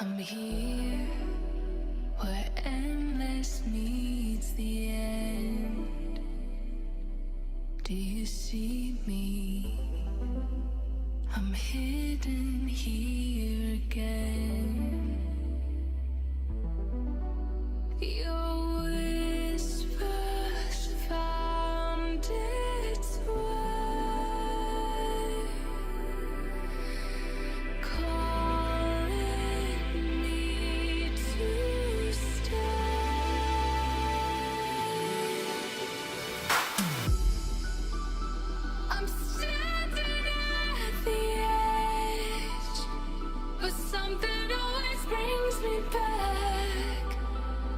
I'm here where endless meets the end. Do you see me? I'm hidden here again. Your whispers found its way, calling me to stay. I'm standing at the edge, but something always brings me back.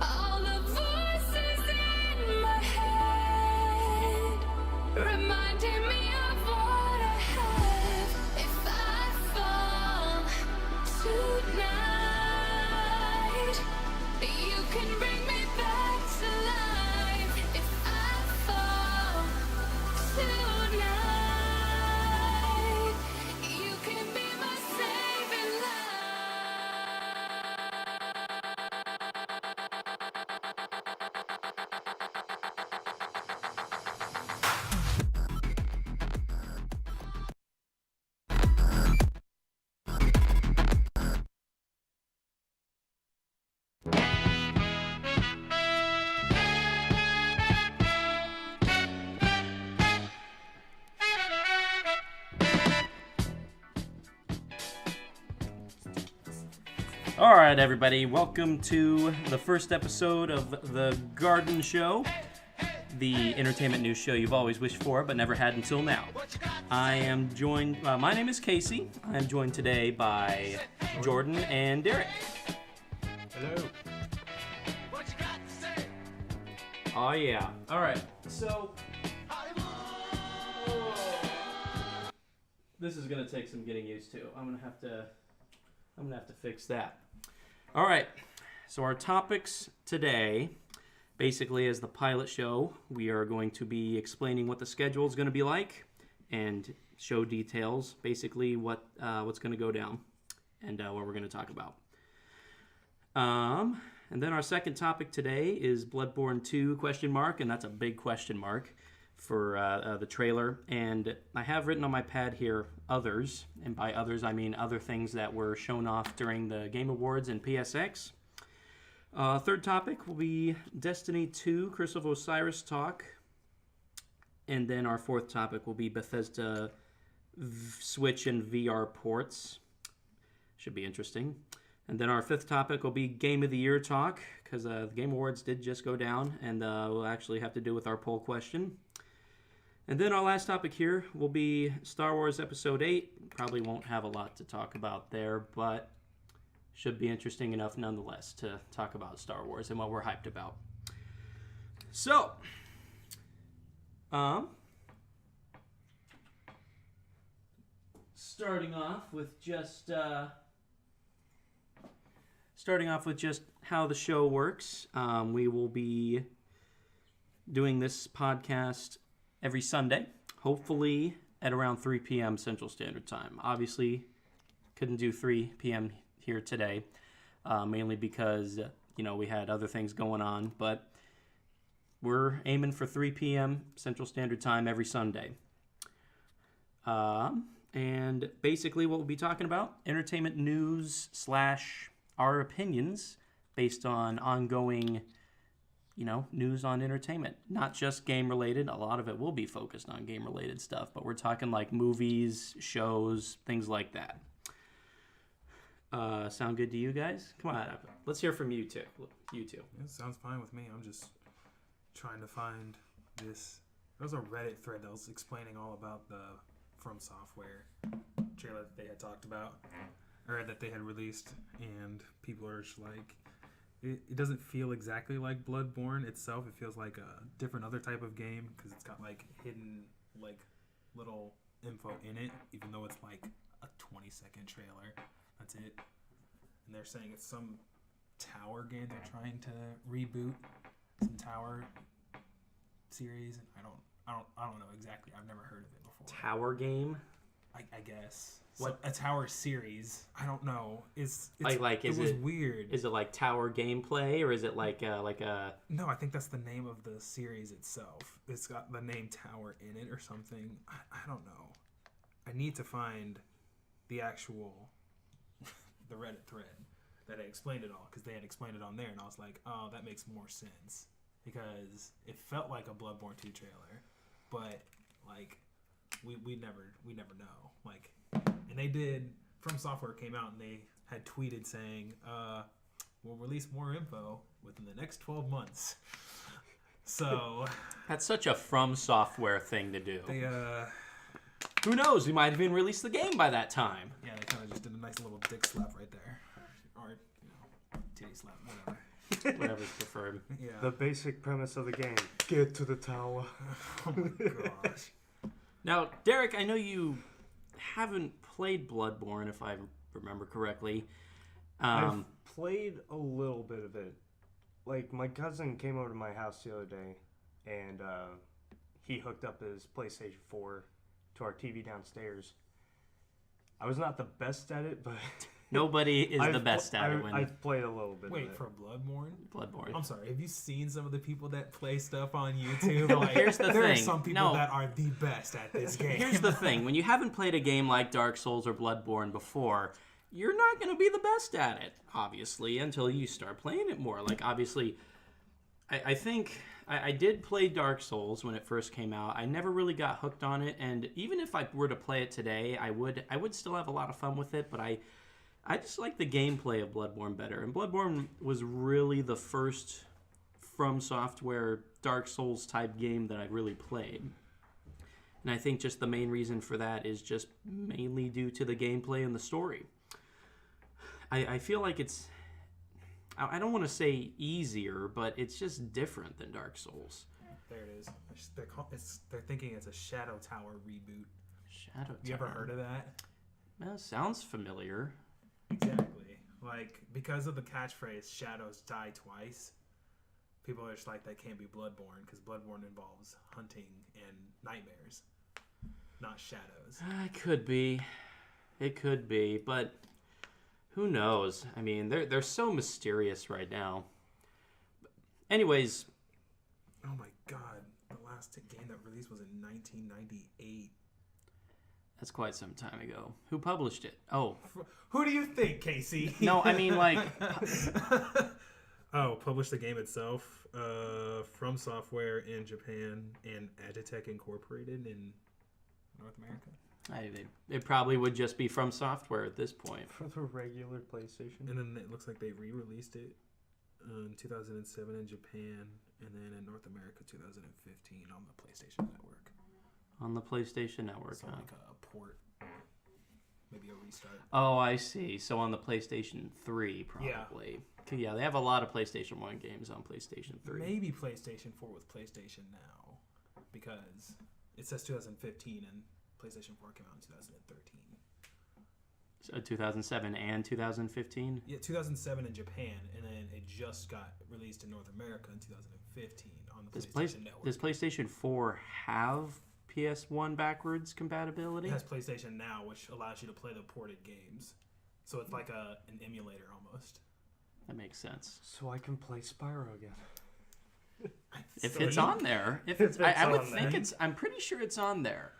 All the voices in my head reminding me of what I have. If I fall tonight, you can bring me back to life. If I fall tonight, you can be my saving light. All right, everybody, welcome to the first episode of the Guardn Show, the entertainment news show you've always wished for but never had until now. I am joined, my name is Casey. I am joined today by Jordan and Derek. Hello. Oh yeah. All right. So this is gonna take some getting used to. I'm gonna have to fix that. All right. So our topics today, basically, as the pilot show, we are going to be explaining what the schedule is going to be like and show details, basically what's going to go down and what we're going to talk about. And then our second topic today is Bloodborne 2 ? And that's a big question mark for the trailer. And I have written on my pad here others, and by others I mean other things that were shown off during the Game Awards and PSX. Third topic will be Destiny 2 Curse of Osiris talk. And then our fourth topic will be Bethesda Switch and VR ports. Should be interesting. And then our fifth topic will be Game of the Year talk, because the Game Awards did just go down, and we'll actually have to do with our poll question. And then our last topic here will be Star Wars Episode VIII. Probably won't have a lot to talk about there, but should be interesting enough nonetheless to talk about Star Wars and what we're hyped about. So, starting off with just how the show works. We will be doing this podcast every Sunday, hopefully at around 3 p.m. Central Standard Time. Obviously, couldn't do 3 p.m. here today, mainly because, we had other things going on, but we're aiming for 3 p.m. Central Standard Time every Sunday. And basically what we'll be talking about, entertainment news / our opinions based on ongoing news on entertainment. Not just game-related. A lot of it will be focused on game-related stuff, but we're talking like movies, shows, things like that. Sound good to you guys? Come on, let's hear from you two. It sounds fine with me. I'm just trying to find this. There was a Reddit thread that was explaining all about the From Software trailer that they had talked about, or that they had released, and people are just like, it doesn't feel exactly like Bloodborne itself. It feels like a different other type of game because it's got like hidden like little info in it, even though it's like a 20-second trailer. That's it. And they're saying it's some tower game they're trying to reboot, some tower series. I don't know exactly. I've never heard of it before. Tower game? I guess. What a tower series? I don't know. It's like it was weird. Is it like tower gameplay, or is it like a? No, I think that's the name of the series itself. It's got the name Tower in it or something. I don't know. I need to find the actual the Reddit thread that I explained it all, because they had explained it on there, and I was like, oh, that makes more sense, because it felt like a Bloodborne 2 trailer, but like we never know. Like, and they did. From Software came out and they had tweeted saying, we'll release more info within the next 12 months. So That's such a From Software thing to do. they Who knows? We might even release the game by that time. yeah, they kind of just did a nice little dick slap right there, or titty slap, whatever. Whatever's preferred. Yeah. The basic premise of the game: get to the tower. Oh my gosh. Now, Derek, I know you haven't played Bloodborne, if I remember correctly. I've played a little bit of it. Like, my cousin came over to my house the other day, and he hooked up his PlayStation 4 to our TV downstairs. I was not the best at it, but Nobody is the best at it when I've played a little bit of Wait, it. for Bloodborne? Bloodborne. I'm sorry. Have you seen some of the people that play stuff on YouTube? No, Like, here's the there are thing. some people No. that are the best at this game. Here's the thing. When you haven't played a game like Dark Souls or Bloodborne before, you're not going to be the best at it, obviously, until you start playing it more. Like, obviously, I think I did play Dark Souls when it first came out. I never really got hooked on it, and even if I were to play it today, I would still have a lot of fun with it, but I just like the gameplay of Bloodborne better. And Bloodborne was really the first From Software Dark Souls type game that I really played. And I think just the main reason for that is just mainly due to the gameplay and the story. I feel like it's, I don't want to say easier, but it's just different than Dark Souls. There it is. They're thinking it's a Shadow Tower reboot. Shadow Tower. You ever heard of that? Sounds familiar. Exactly. Like, because of the catchphrase, shadows die twice, people are just like, that can't be Bloodborne, because Bloodborne involves hunting and nightmares, not shadows. It could be. It could be, but who knows? I mean, they're so mysterious right now. Anyways. Oh my god. The last game that released was in 1998. That's quite some time ago. Who published it? Oh. Who do you think, Casey? No, I mean, like... Published the game itself. From Software in Japan and Agitech Incorporated in North America. It probably would just be From Software at this point. For the regular PlayStation. And then it looks like they re-released it in 2007 in Japan, and then in North America 2015 on the PlayStation Network. On the PlayStation Network, So huh? like a port, maybe a restart. Oh, I see. So on the PlayStation 3, probably. Yeah, they have a lot of PlayStation 1 games on PlayStation 3. Maybe PlayStation 4 with PlayStation Now, because it says 2015 and PlayStation 4 came out in 2013. So 2007 and 2015? Yeah, 2007 in Japan, and then it just got released in North America in 2015 on the PlayStation Network. Does PlayStation 4 have PS1 backwards compatibility? It has PlayStation Now, which allows you to play the ported games. So it's like an emulator almost. That makes sense. So I can play Spyro again. If it's on there. I would think it's... I'm pretty sure it's on there.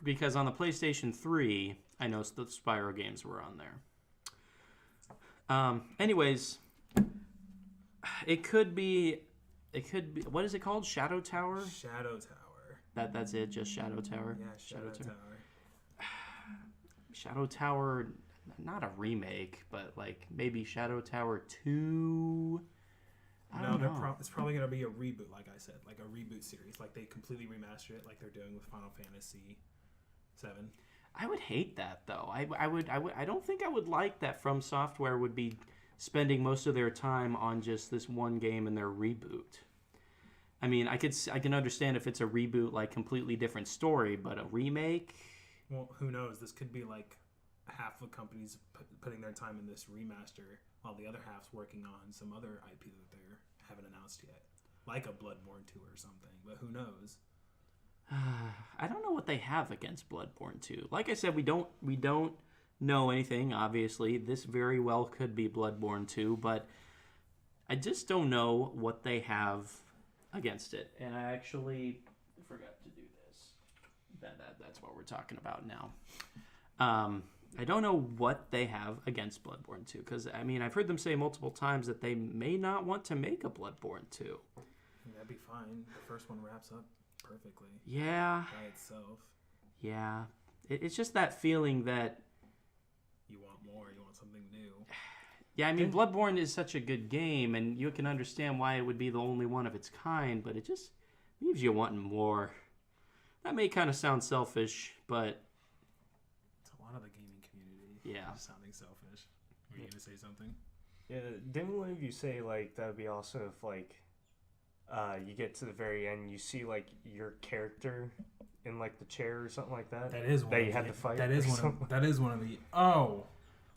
Because on the PlayStation 3, I know the Spyro games were on there. Anyways, it could be... What is it called? Shadow Tower? Shadow Tower. That's it, just Shadow Tower? Yeah, Shadow Tower. Shadow Tower, not a remake, but like maybe Shadow Tower 2? I don't know. It's probably going to be a reboot, like I said, like a reboot series. Like they completely remaster it like they're doing with Final Fantasy VII. I would hate that, though. I don't think I would like that From Software would be spending most of their time on just this one game and their reboot. I mean, I can understand if it's a reboot, like completely different story, but a remake. Well, who knows? This could be like half the companies putting their time in this remaster, while the other half's working on some other IP that they haven't announced yet, like a Bloodborne 2 or something. But who knows? I don't know what they have against Bloodborne 2. Like I said, we don't know anything, obviously. This very well could be Bloodborne 2, but I just don't know what they have against it. And I actually forgot to do this. That's what we're talking about now. I don't know what they have against Bloodborne 2, because, I mean, I've heard them say multiple times that they may not want to make a Bloodborne 2. That'd be fine. The first one wraps up perfectly. Yeah. By itself. Yeah. It's just that feeling that... You want more. You want something new. Yeah, I mean, Bloodborne is such a good game, and you can understand why it would be the only one of its kind, but it just leaves you wanting more. That may kind of sound selfish, but... It's a lot of the gaming community. Yeah. Sounding selfish. Were you going to say something? Yeah, didn't one of you say, like, that would be awesome if, like, you get to the very end, you see, like, your character in, like, the chair or something like that? That is one that of you had the, to fight. That is one of the... Oh!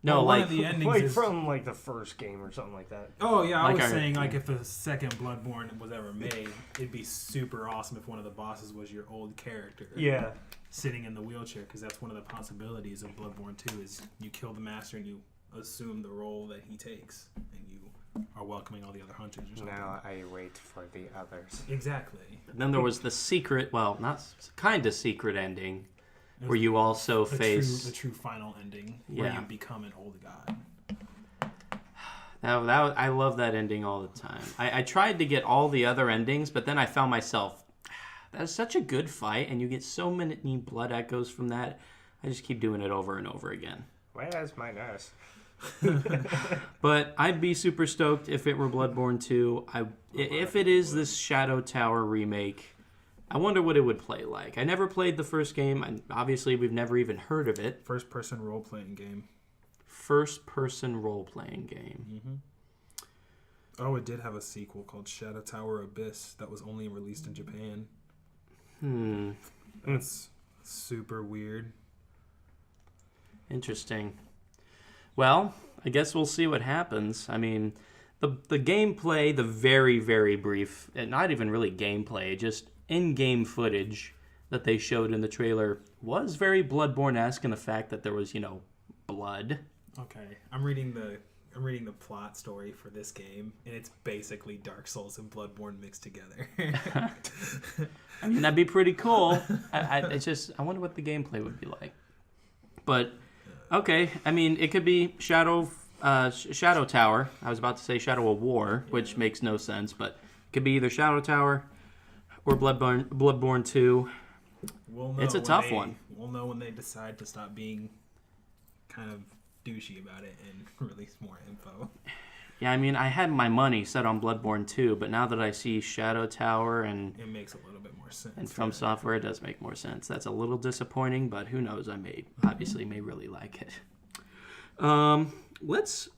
No, well, like... one of the endings like is... from, like, the first game or something like that. Oh, yeah, I Like was our- saying, like, if the second Bloodborne was ever made, it'd be super awesome if one of the bosses was your old character. Yeah. Sitting in the wheelchair, because that's one of the possibilities of Bloodborne 2, is you kill the master and you assume the role that he takes, and you are welcoming all the other hunters or something. Now I wait for the others. Exactly. Then there was the secret, well, not kind of secret ending, It was where you also the face... the true final ending, where Yeah. you become an old god. I love that ending all the time. I tried to get all the other endings, but then I found myself, that is such a good fight, and you get so many blood echoes from that. I just keep doing it over and over again. Where's my nurse? But I'd be super stoked if it were Bloodborne 2. If it is this Shadow Tower remake, I wonder what it would play like. I never played the first game, and obviously we've never even heard of it. First-person role-playing game. First-person role-playing game. Mm-hmm. Oh, it did have a sequel called Shadow Tower Abyss that was only released in Japan. That's super weird. Interesting. Well, I guess we'll see what happens. I mean, the gameplay, the very, very brief, and not even really gameplay, just in-game footage that they showed in the trailer was very Bloodborne-esque in the fact that there was, blood. Okay, I'm reading the plot story for this game, and it's basically Dark Souls and Bloodborne mixed together. I mean, that'd be pretty cool. I wonder what the gameplay would be like. But, okay, I mean, it could be Shadow Tower. I was about to say Shadow of War, which makes no sense, but it could be either Shadow Tower or Bloodborne 2. We'll know It's a tough one. We'll know when they decide to stop being kind of douchey about it and release more info. Yeah, I mean, I had my money set on Bloodborne 2, but now that I see Shadow Tower and It makes a little bit more sense. From Software, it does make more sense. That's a little disappointing, but who knows? I may really like it. Let's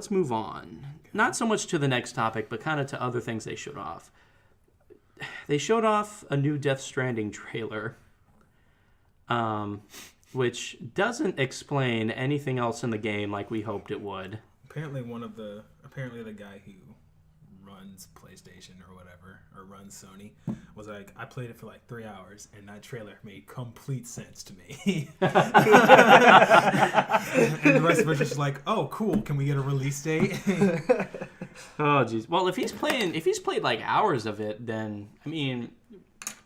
move on. Not so much to the next topic, but kind of to other things they showed off. They showed off a new Death Stranding trailer, which doesn't explain anything else in the game like we hoped it would. Apparently the guy who runs PlayStation or whatever, or runs Sony, was like, I played it for like 3 hours, and that trailer made complete sense to me. And the rest of us just like, oh, cool, can we get a release date? Oh, jeez. Well, if he's played like hours of it, then, I mean...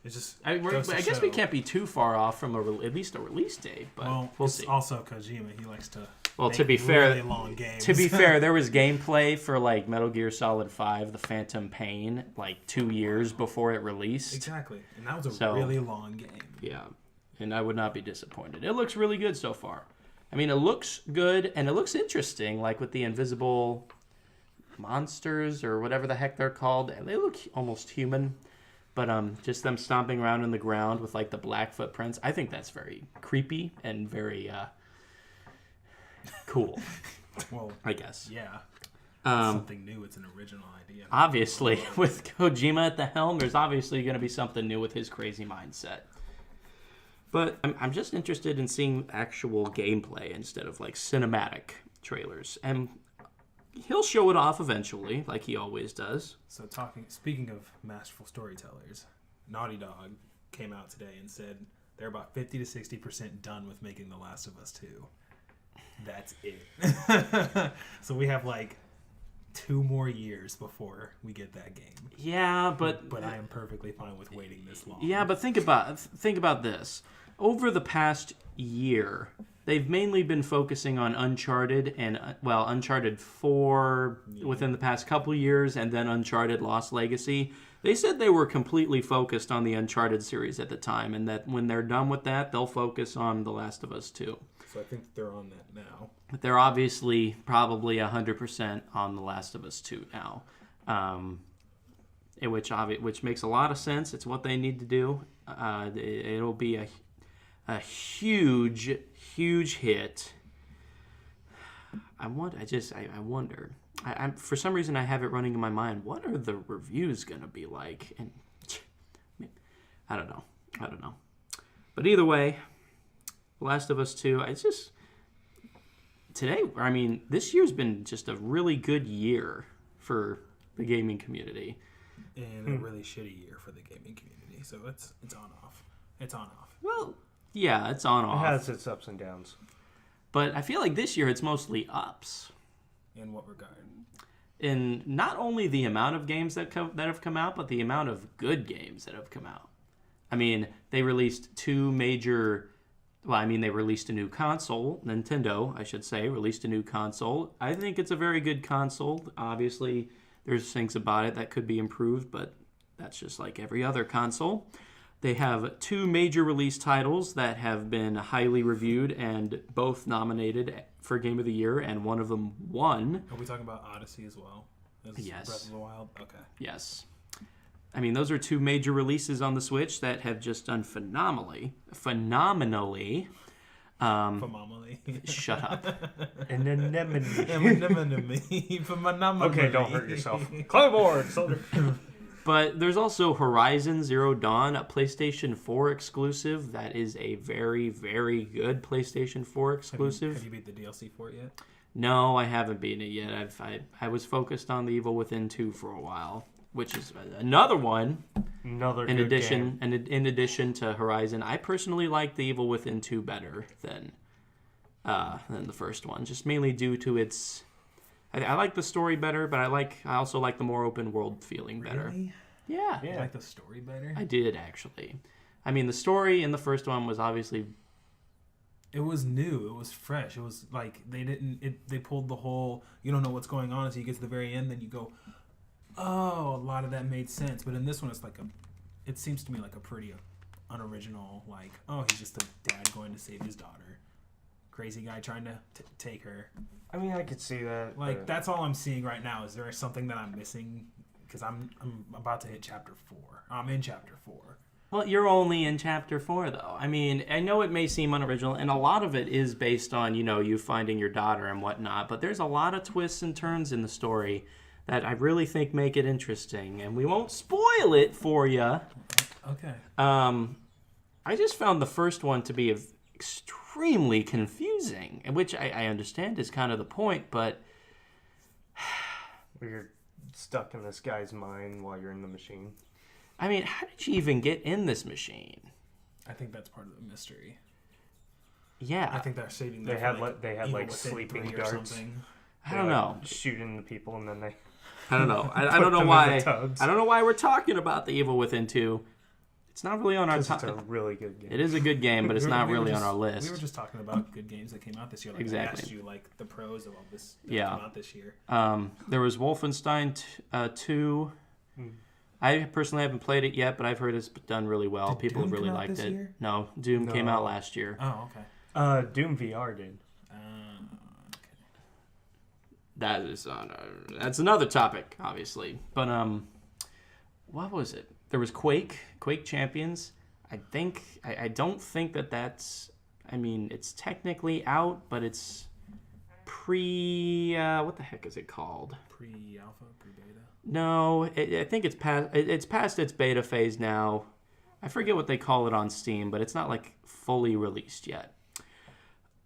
It's just I goes to guess we show. can't be too far off from at least a release date, but we'll it's see. also Kojima. He likes to Well, to make be fair, really long games. To be fair, there was gameplay for like Metal Gear Solid 5, The Phantom Pain, like 2 years before it released. Exactly, and that was So- really long game. Yeah, and I would not be disappointed. It looks really good so far. I mean, it looks good, and it looks interesting, like with the invisible monsters or whatever the heck they're called. They look almost human, but just them stomping around in the ground with like the black footprints. I think that's very creepy and very cool. Well, I guess. yeah, Um, something new. It's an original idea. Obviously, with Kojima at the helm, there's obviously going to be something new with his crazy mindset. But I'm just interested in seeing actual gameplay instead of like cinematic trailers. And he'll show it off eventually, like he always does. So speaking of masterful storytellers, Naughty Dog came out today and said they're about 50 to 60% done with making The Last of Us 2. That's it. So we have like 2 more years before we get that game. Yeah, but I am perfectly fine with waiting this long. yeah, but think about this. Over the past year, they've mainly been focusing on Uncharted and Uncharted 4 within the past couple years, and then Uncharted Lost Legacy. They said they were completely focused on the Uncharted series at the time, and that when they're done with that, they'll focus on The Last of Us 2. So I think they're on that now. But they're obviously probably 100% on The Last of Us 2 now, which makes a lot of sense. It's what they need to do. It'll be a huge hit. I wonder. I'm for some reason I have it running in my mind. What are the reviews gonna be like? And I don't know. But either way, Last of Us 2. This year's been just a really good year for the gaming community. And a really shitty year for the gaming community. So it's on off. It's on off. Well, yeah, it's on off. It has its ups and downs. But I feel like this year it's mostly ups. In what regard? In not only the amount of games that have come out, but the amount of good games that have come out. I mean, they released two major... Well, I mean, they released a new console. Nintendo, I should say, released a new console. I think it's a very good console. Obviously, there's things about it that could be improved, but that's just like every other console. They have two major release titles that have been highly reviewed and both nominated for Game of the Year, and one of them won. Are we talking about Odyssey as well? Yes. Breath of the Wild? Okay. Yes. I mean, those are two major releases on the Switch that have just done phenomenally. Family. Shut up. And anemone. Okay, don't hurt yourself. Clipboard, soldier. But there's also Horizon Zero Dawn, a PlayStation 4 exclusive. That is a very, very good PlayStation 4 exclusive. Have you beat the DLC for it yet? No, I haven't beaten it yet. I was focused on The Evil Within 2 for a while, which is another one. Another in good addition, game. And in addition to Horizon, I personally like The Evil Within 2 better than the first one, just mainly due to its. I like the story better, but I also like the more open world feeling better. Really? Yeah. You like the story better? I did actually. I mean, the story in the first one was obviously. It was new. It was fresh. It was like they pulled the whole. You don't know what's going on until you get to the very end. Then you go, oh, a lot of that made sense. But in this one, it seems to me like a pretty unoriginal. Like, oh, he's just a dad going to save his daughter. Crazy guy trying to take her. I mean, I could see that. Like, that's all I'm seeing right now. Is there something that I'm missing? Because I'm about to hit chapter 4. I'm in chapter 4. Well, you're only in chapter 4, though. I mean, I know it may seem unoriginal, and a lot of it is based on, you finding your daughter and whatnot, but there's a lot of twists and turns in the story that I really think make it interesting, and we won't spoil it for you. Okay. I just found the first one to be extremely confusing, which I understand is kind of the point, but... You're stuck in this guy's mind while you're in the machine. I mean, how did you even get in this machine? I think that's part of the mystery. Yeah. I think they're saving They that had like sleeping or darts. something. I don't know. Shooting the people and then they... I don't know. I don't know them in why. the tubs. I don't know why we're talking about The Evil Within 2. It's not really on our It's top. a really good game. It is a good game, but it's not We were really just- on our list. We were just talking about good games that came out this year. Like Exactly. I asked you like the pros of all this that Yeah. came out this year. There was Wolfenstein 2. I personally haven't played it yet, but I've heard it's done really well. Did People Doom have really come out liked this it. year? No, Doom came No. out last year. Oh, okay. Doom VR did. That is on. That's another topic, obviously. But what was it? There was Quake Champions. I don't think that's. I mean, it's technically out, but it's pre. What the heck is it called? Pre-alpha, pre-beta. No, I think it's past. It's past its beta phase now. I forget what they call it on Steam, but it's not like fully released yet.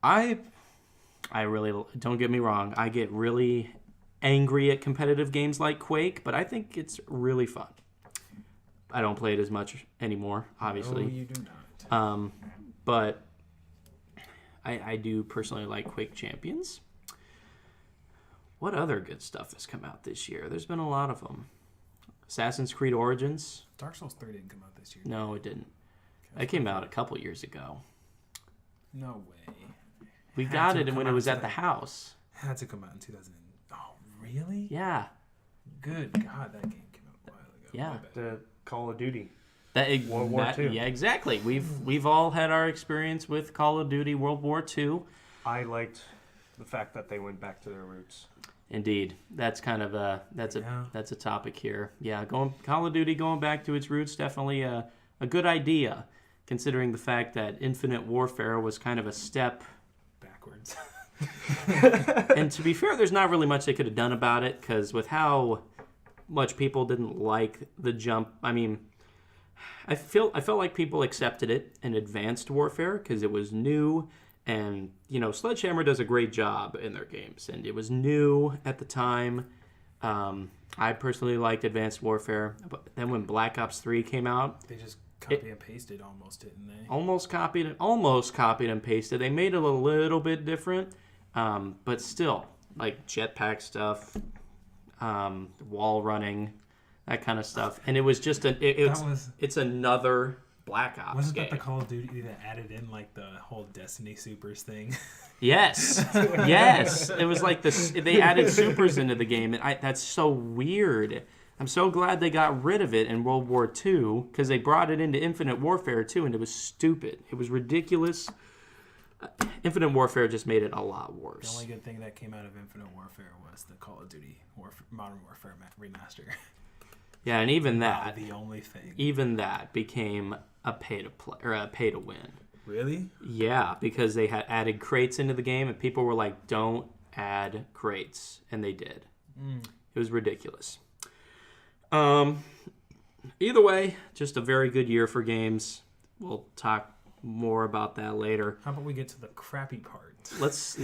I really, don't get me wrong, I get really angry at competitive games like Quake, but I think it's really fun. I don't play it as much anymore, obviously. No, you do not. But I do personally like Quake Champions. What other good stuff has come out this year? There's been a lot of them. Assassin's Creed Origins. Dark Souls 3 didn't come out this year. No, it didn't. It came out a couple years ago. No way. We Had got to it come when it out was in at the house. Had to come out in 2000. Oh, really? Yeah. Good God, that game came out a while ago. Yeah. My bad. The Call of Duty. World War II. Yeah, exactly. We've all had our experience with Call of Duty World War II. I liked the fact that they went back to their roots. Indeed, that's kind of that's a topic here. Yeah, Call of Duty going back to its roots, definitely a good idea, considering the fact that Infinite Warfare was kind of a step Backwards. And to be fair, there's not really much they could have done about it, because with how much people didn't like the jump, I mean, I felt like people accepted it in Advanced Warfare because it was new. And, Sledgehammer does a great job in their games. And it was new at the time. I personally liked Advanced Warfare. But then when Black Ops 3 came out... They just copy and pasted almost, didn't they? Almost copied and pasted. They made it a little bit different. But still, like jetpack stuff, wall running, that kind of stuff. And it was just... It's another... Black Ops Wasn't game. that the Call of Duty that added in like the whole Destiny Supers thing? Yes, yes. It was like this. They added supers into the game, and that's so weird. I'm so glad they got rid of it in World War II because they brought it into Infinite Warfare too, and it was stupid. It was ridiculous. Infinite Warfare just made it a lot worse. The only good thing that came out of Infinite Warfare was the Call of Duty Modern Warfare remaster. Yeah, and even that, the only thing. Even that became a pay to play or a pay to win. Really? Yeah, because they had added crates into the game, and people were like, "Don't add crates," and they did. It was ridiculous. Either way, just a very good year for games. We'll talk more about that later. How about we get to the crappy part? Let's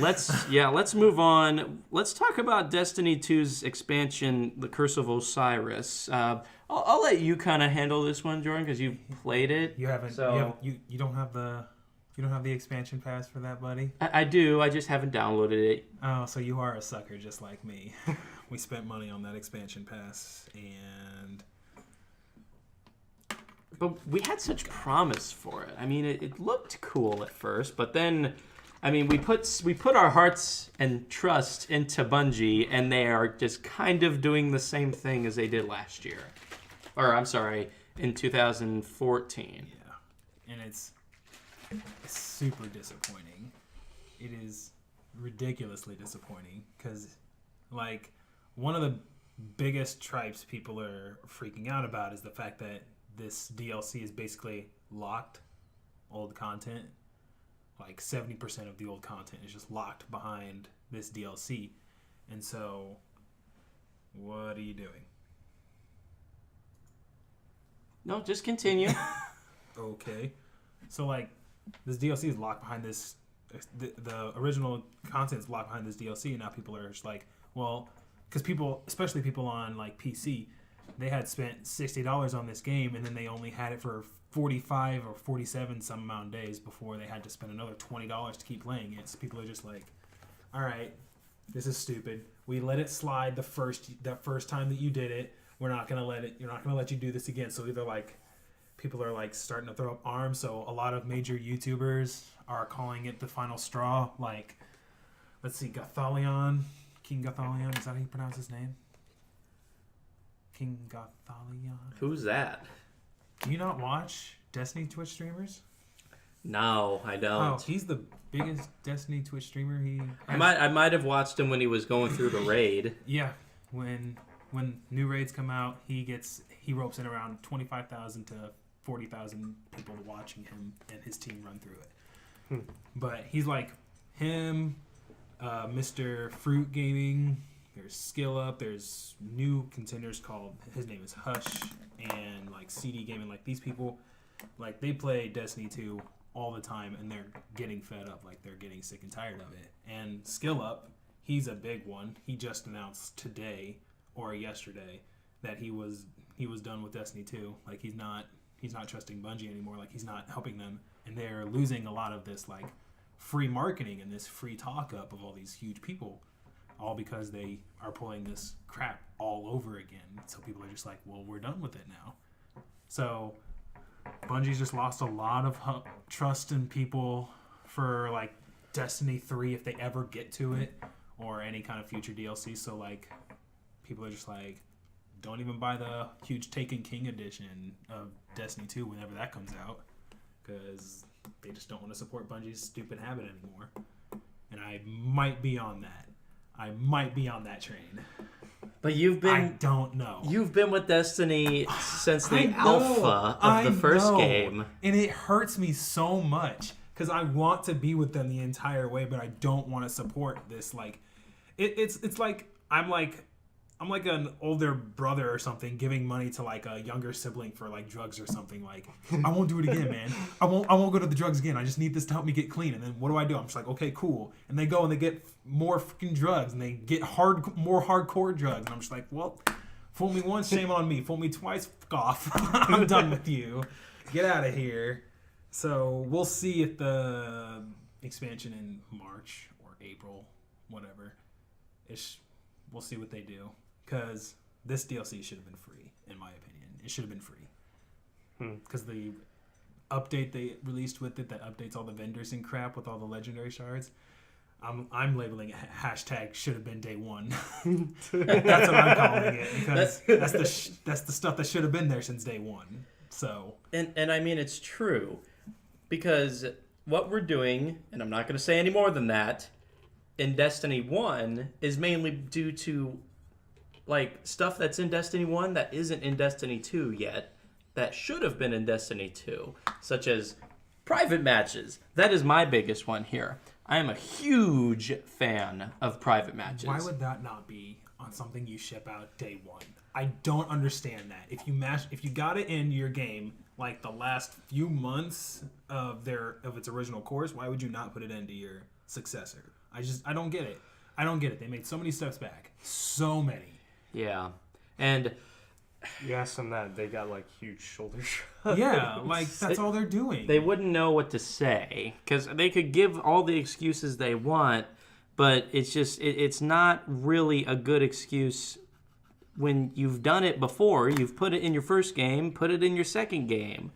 move on. Let's talk about Destiny 2's expansion, The Curse of Osiris. I'll let you kind of handle this one, Jordan, because you've played it. You haven't. So You don't have the expansion pass for that, buddy. I do. I just haven't downloaded it. Oh, so you are a sucker just like me. We spent money on that expansion pass, and But we had such promise for it. I mean, it looked cool at first, but then, I mean, we put our hearts and trust into Bungie, and they are just kind of doing the same thing as they did last year. Or, I'm sorry, in 2014. yeah, and it's super disappointing. It is ridiculously disappointing because, like, one of the biggest tripes people are freaking out about is the fact that this DLC is basically locked old content. Like 70% of the old content is just locked behind this DLC. And so, what are you doing? No, just continue. Okay. So, like, this DLC is locked behind this. The original content is locked behind this DLC, and now people are just like, well, because people, especially people on, like, PC, they had spent $60 on this game, and then they only had it for 45 or 47 some amount of days before they had to spend another $20 to keep playing it. So people are just like, all right, this is stupid. We let it slide the first time that you did it. We're not gonna let it. You're not gonna let you do this again. So either like people are like starting to throw up arms. So a lot of major YouTubers are calling it the final straw. Like, let's see, King Gothalion. Is that how you pronounce his name? King Gothalion. Who's that? Do you not watch Destiny Twitch streamers? No, I don't. Oh, he's the biggest Destiny Twitch streamer. I might have watched him when he was going through the raid. Yeah, when new raids come out, he ropes in around 25,000 to 40,000 people watching him and his team run through it. But he's like him, Mr. Fruit Gaming. There's Skill Up. There's new contenders called, his name is Hush, and like CD Gaming. Like these people, like they play Destiny 2 all the time, and they're getting fed up. Like they're getting sick and tired of it. And Skill Up, he's a big one. He just announced today or yesterday that he he was done with Destiny 2. Like he's not trusting Bungie anymore. Like he's not helping them, and they're losing a lot of this like free marketing and this free talk up of all these huge people, all because they are pulling this crap all over again. So people are just like, well, we're done with it now. So Bungie's just lost a lot of trust in people for like Destiny 3 if they ever get to it, or any kind of future DLC. So like people are just like, don't even buy the huge Taken King edition of Destiny 2 whenever that comes out, because they just don't want to support Bungie's stupid habit anymore. And I might be on that. I might be on that train. But you've been... I don't know. You've been with Destiny since the alpha of the first game. And it hurts me so much, because I want to be with them the entire way, but I don't want to support this. Like, it's like I'm like an older brother or something giving money to like a younger sibling for like drugs or something. Like, I won't do it again, man. I won't go to the drugs again. I just need this to help me get clean. And then what do? I'm just like, okay, cool. And they go and they get more freaking drugs, and they get more hardcore drugs. And I'm just like, well, fool me once, shame on me. Fool me twice, fuck off. I'm done with you. Get out of here. So we'll see if the expansion in March or April, whatever, we'll see what they do. Because this DLC should have been free, in my opinion. It should have been free. Because the update they released with it that updates all the vendors and crap with all the legendary shards, I'm labeling it hashtag should have been day one. That's what I'm calling it, because that's the stuff that should have been there since day one. So and I mean, it's true, because what we're doing, and I'm not going to say any more than that, in Destiny 1 is mainly due to like stuff that's in Destiny 1 that isn't in Destiny 2 yet, that should have been in Destiny 2, such as private matches. That is my biggest one here. I am a huge fan of private matches. Why would that not be on something you ship out day one? I don't understand that. If you got it in your game like the last few months of its original course, why would you not put it into your successor? I don't get it. I don't get it. They made so many steps back. So many. Yeah. And you ask them that, they got like huge shoulder shrugs. Yeah, like that's all they're doing. They wouldn't know what to say, because they could give all the excuses they want, but it's just it's not really a good excuse when you've done it before. You've put it in your first game, put it in your second game.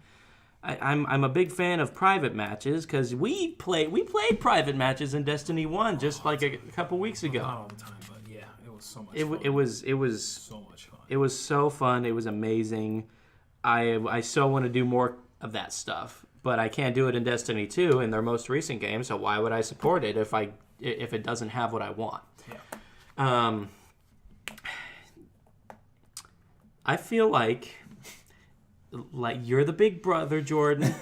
I'm a big fan of private matches, because we played private matches in Destiny 1 just like a couple weeks ago. Not all the time, but yeah, it was so much fun. It was so much fun. It was so fun. It was amazing. I so want to do more of that stuff, but I can't do it in Destiny 2 in their most recent game. So why would I support it if it doesn't have what I want? Yeah. I feel like you're the big brother, Jordan.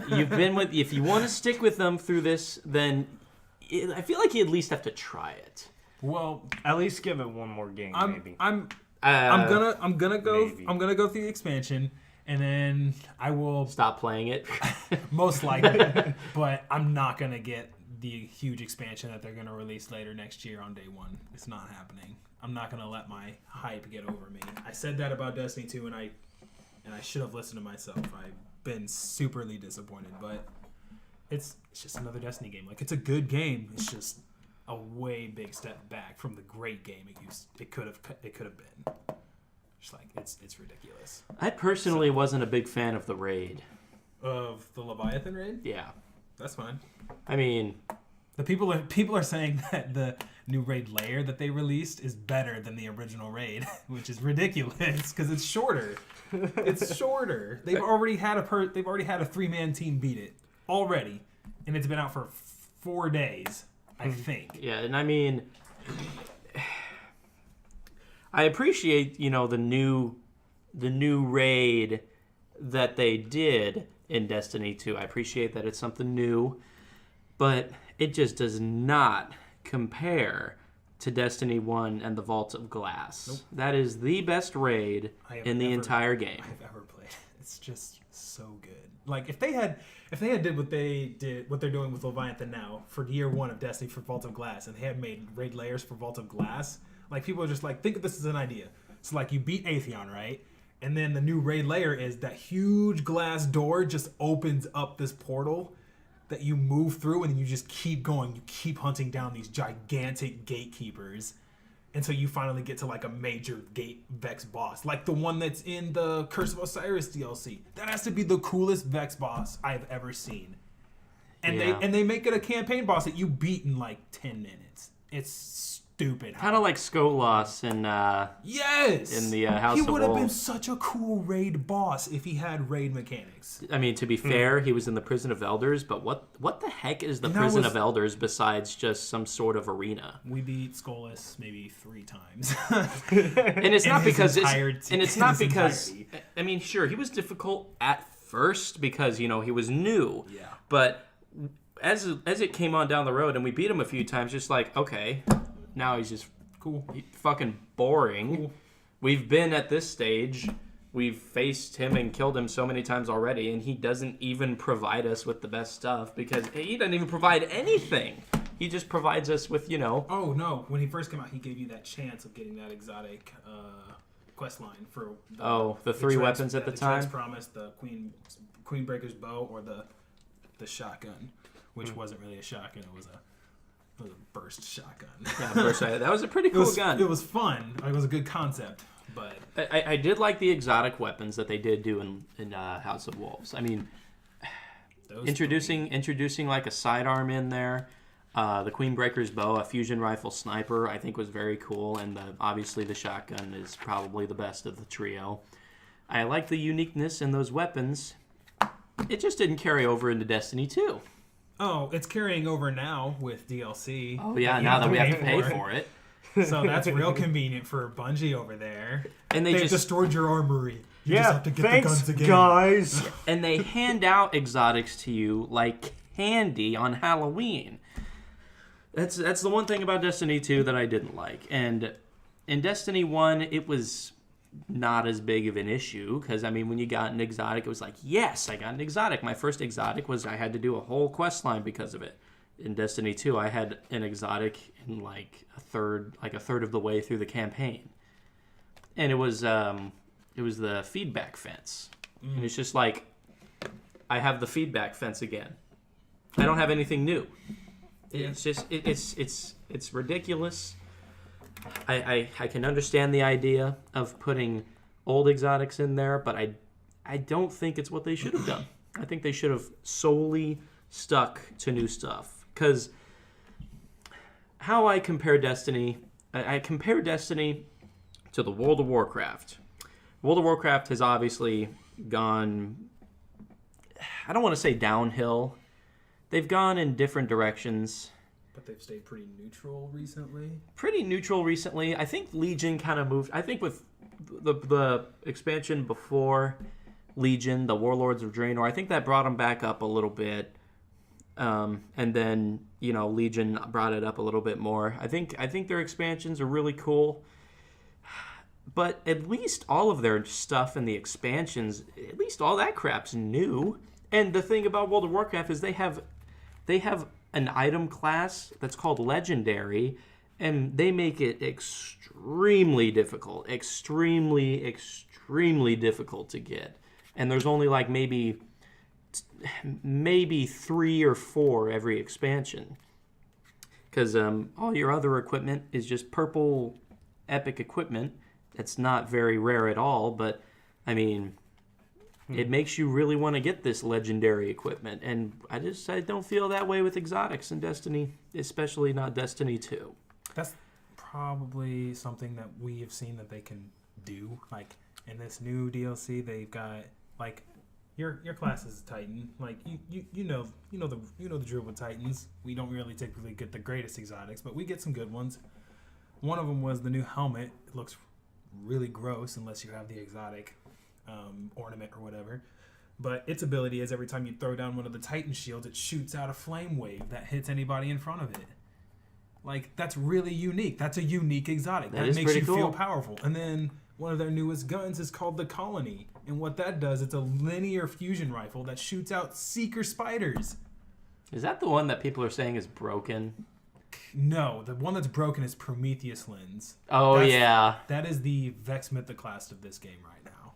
You've been with. If you want to stick with them through this, then I feel like you at least have to try it. Well, at least give it one more game, maybe. I'm gonna go. Maybe. I'm gonna go through the expansion, and then I will stop playing it. most likely. But I'm not gonna get the huge expansion that they're gonna release later next year on day one. It's not happening. I'm not gonna let my hype get over me. I said that about Destiny 2, and I should have listened to myself. I've been superly disappointed, but it's just another Destiny game. Like, it's a good game. It's just a way big step back from the great game it could have been. Just like it's ridiculous. I personally wasn't a big fan of the raid. Of the Leviathan raid? Yeah, that's fine. I mean, the people are saying that the new raid layer that they released is better than the original raid, which is ridiculous because it's shorter. It's shorter. They've already had a 3-man team beat it already, and it's been out for 4 days, I think. Yeah, and I mean, I appreciate the new raid that they did in Destiny 2. I appreciate that it's something new, but it just does not compare to Destiny 1 and the Vault of Glass. Nope. That is the best raid in the entire game I've ever played. It's just so good. Like if they had did what they're doing with Leviathan now for year 1 of Destiny for Vault of Glass, and they had made raid layers for Vault of Glass, like people are just like, think of this as an idea. So like you beat Atheon, right? And then the new raid layer is that huge glass door just opens up this portal that you move through, and you just keep going. You keep hunting down these gigantic gatekeepers until you finally get to like a major gate Vex boss, like the one that's in the Curse of Osiris DLC. That has to be the coolest Vex boss I've ever seen. And they make it a campaign boss that you beat in like 10 minutes. It's stupid. Kind of like Skolas in yes, in the House he of would have been Wolves. such a cool raid boss if he had raid mechanics. I mean, to be fair, he was in the Prison of Elders, but what the heck is the And that Prison was- of Elders besides just some sort of arena? We beat Skolas maybe 3 times. And it's In not his because entirety- and it's in not his because entirety. I mean, sure, he was difficult at first because he was new. Yeah. But as it came on down the road and we beat him a few times, just like, okay, now he's just Cool. fucking boring. Cool. We've been at this stage. We've faced him and killed him so many times already, and he doesn't even provide us with the best stuff because he doesn't even provide anything. He just provides us with, Oh no! When he first came out, he gave you that chance of getting that exotic quest line for the 3 weapons at the Trans time. Promise, the Queen Breaker's bow, or the shotgun, which wasn't really a shotgun. It was a burst shotgun. Yeah, that was a pretty cool gun. It was fun. It was a good concept, but I did like the exotic weapons that they did do in House of Wolves. I mean, those introducing like a sidearm in there, the Queen Breaker's bow, a fusion rifle sniper, I think was very cool, and obviously the shotgun is probably the best of the trio. I like the uniqueness in those weapons. It just didn't carry over into Destiny 2. Oh, it's carrying over now with DLC. Oh yeah, now that we have to pay for it. So that's real convenient for Bungie over there. And They've just destroyed your armory. You just Yeah, have to get thanks, the guns again. guys. and they hand out exotics to you like candy on Halloween. That's the one thing about Destiny 2 that I didn't like. And in Destiny 1, it was not as big of an issue because, I mean, when you got an exotic, it was like, yes, I got an exotic. My first exotic was I had to do a whole quest line because of it. In Destiny 2, I had an exotic in like a third of the way through the campaign. And it was the feedback fence. And it's just like, I have the feedback fence again. I don't have anything new. Yeah. It's just it's ridiculous. I can understand the idea of putting old exotics in there, but I don't think it's what they should have done. I think they should have solely stuck to new stuff. Because how I compare Destiny, I compare Destiny to the World of Warcraft. World of Warcraft has obviously gone, I don't want to say downhill. They've gone in different directions. But they've stayed pretty neutral recently. I think Legion kind of moved. I think with the expansion before Legion, the Warlords of Draenor, I think that brought them back up a little bit. And then, Legion brought it up a little bit more. I think their expansions are really cool. But at least all of their stuff in the expansions, at least all that crap's new. And the thing about World of Warcraft is they have an item class that's called Legendary, and they make it extremely difficult to get. And there's only like maybe 3 or 4 every expansion. Because all your other equipment is just purple epic equipment. It's not very rare at all, but I mean, it makes you really want to get this legendary equipment. And I don't feel that way with exotics in Destiny, especially not Destiny 2. That's probably something that we have seen that they can do. Like in this new DLC, they've got like your class is a Titan. Like you know the drill with Titans. We don't really typically get the greatest exotics, but we get some good ones. One of them was the new helmet. It looks really gross unless you have the exotic ornament or whatever. But its ability is every time you throw down one of the Titan shields, it shoots out a flame wave that hits anybody in front of it. Like, that's really unique. That's a unique exotic. That makes pretty you cool. feel powerful. And then one of their newest guns is called the Colony. And what that does, it's a linear fusion rifle that shoots out seeker spiders. Is that the one that people are saying is broken? No, the one that's broken is Prometheus Lens. Oh, yeah. That is the Vex Mythoclast of this game right now.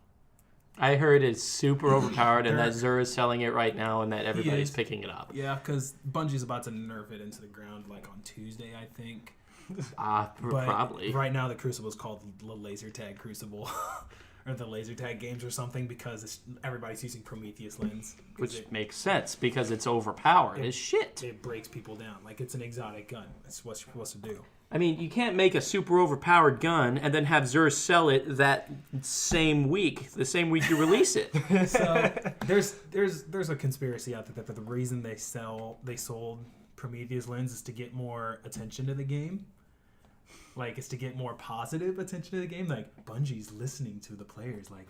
I heard it's super overpowered and that Xur is selling it right now and that everybody's is. picking it up. Yeah, because Bungie's about to nerf it into the ground like on Tuesday, I think. But Probably. right now the Crucible is called the Laser Tag Crucible. Or the Laser Tag Games or something because everybody's using Prometheus lens. Which makes sense because it's overpowered as shit. It breaks people down. Like it's an exotic gun. That's what you're supposed to do. I mean, you can't make a super overpowered gun and then have Xur sell it that same week, the same week you release it. So there's a conspiracy out there that the reason they sold Prometheus lens is to get more attention to the game. Like it's to get more positive attention to the game. Like Bungie's listening to the players. Like,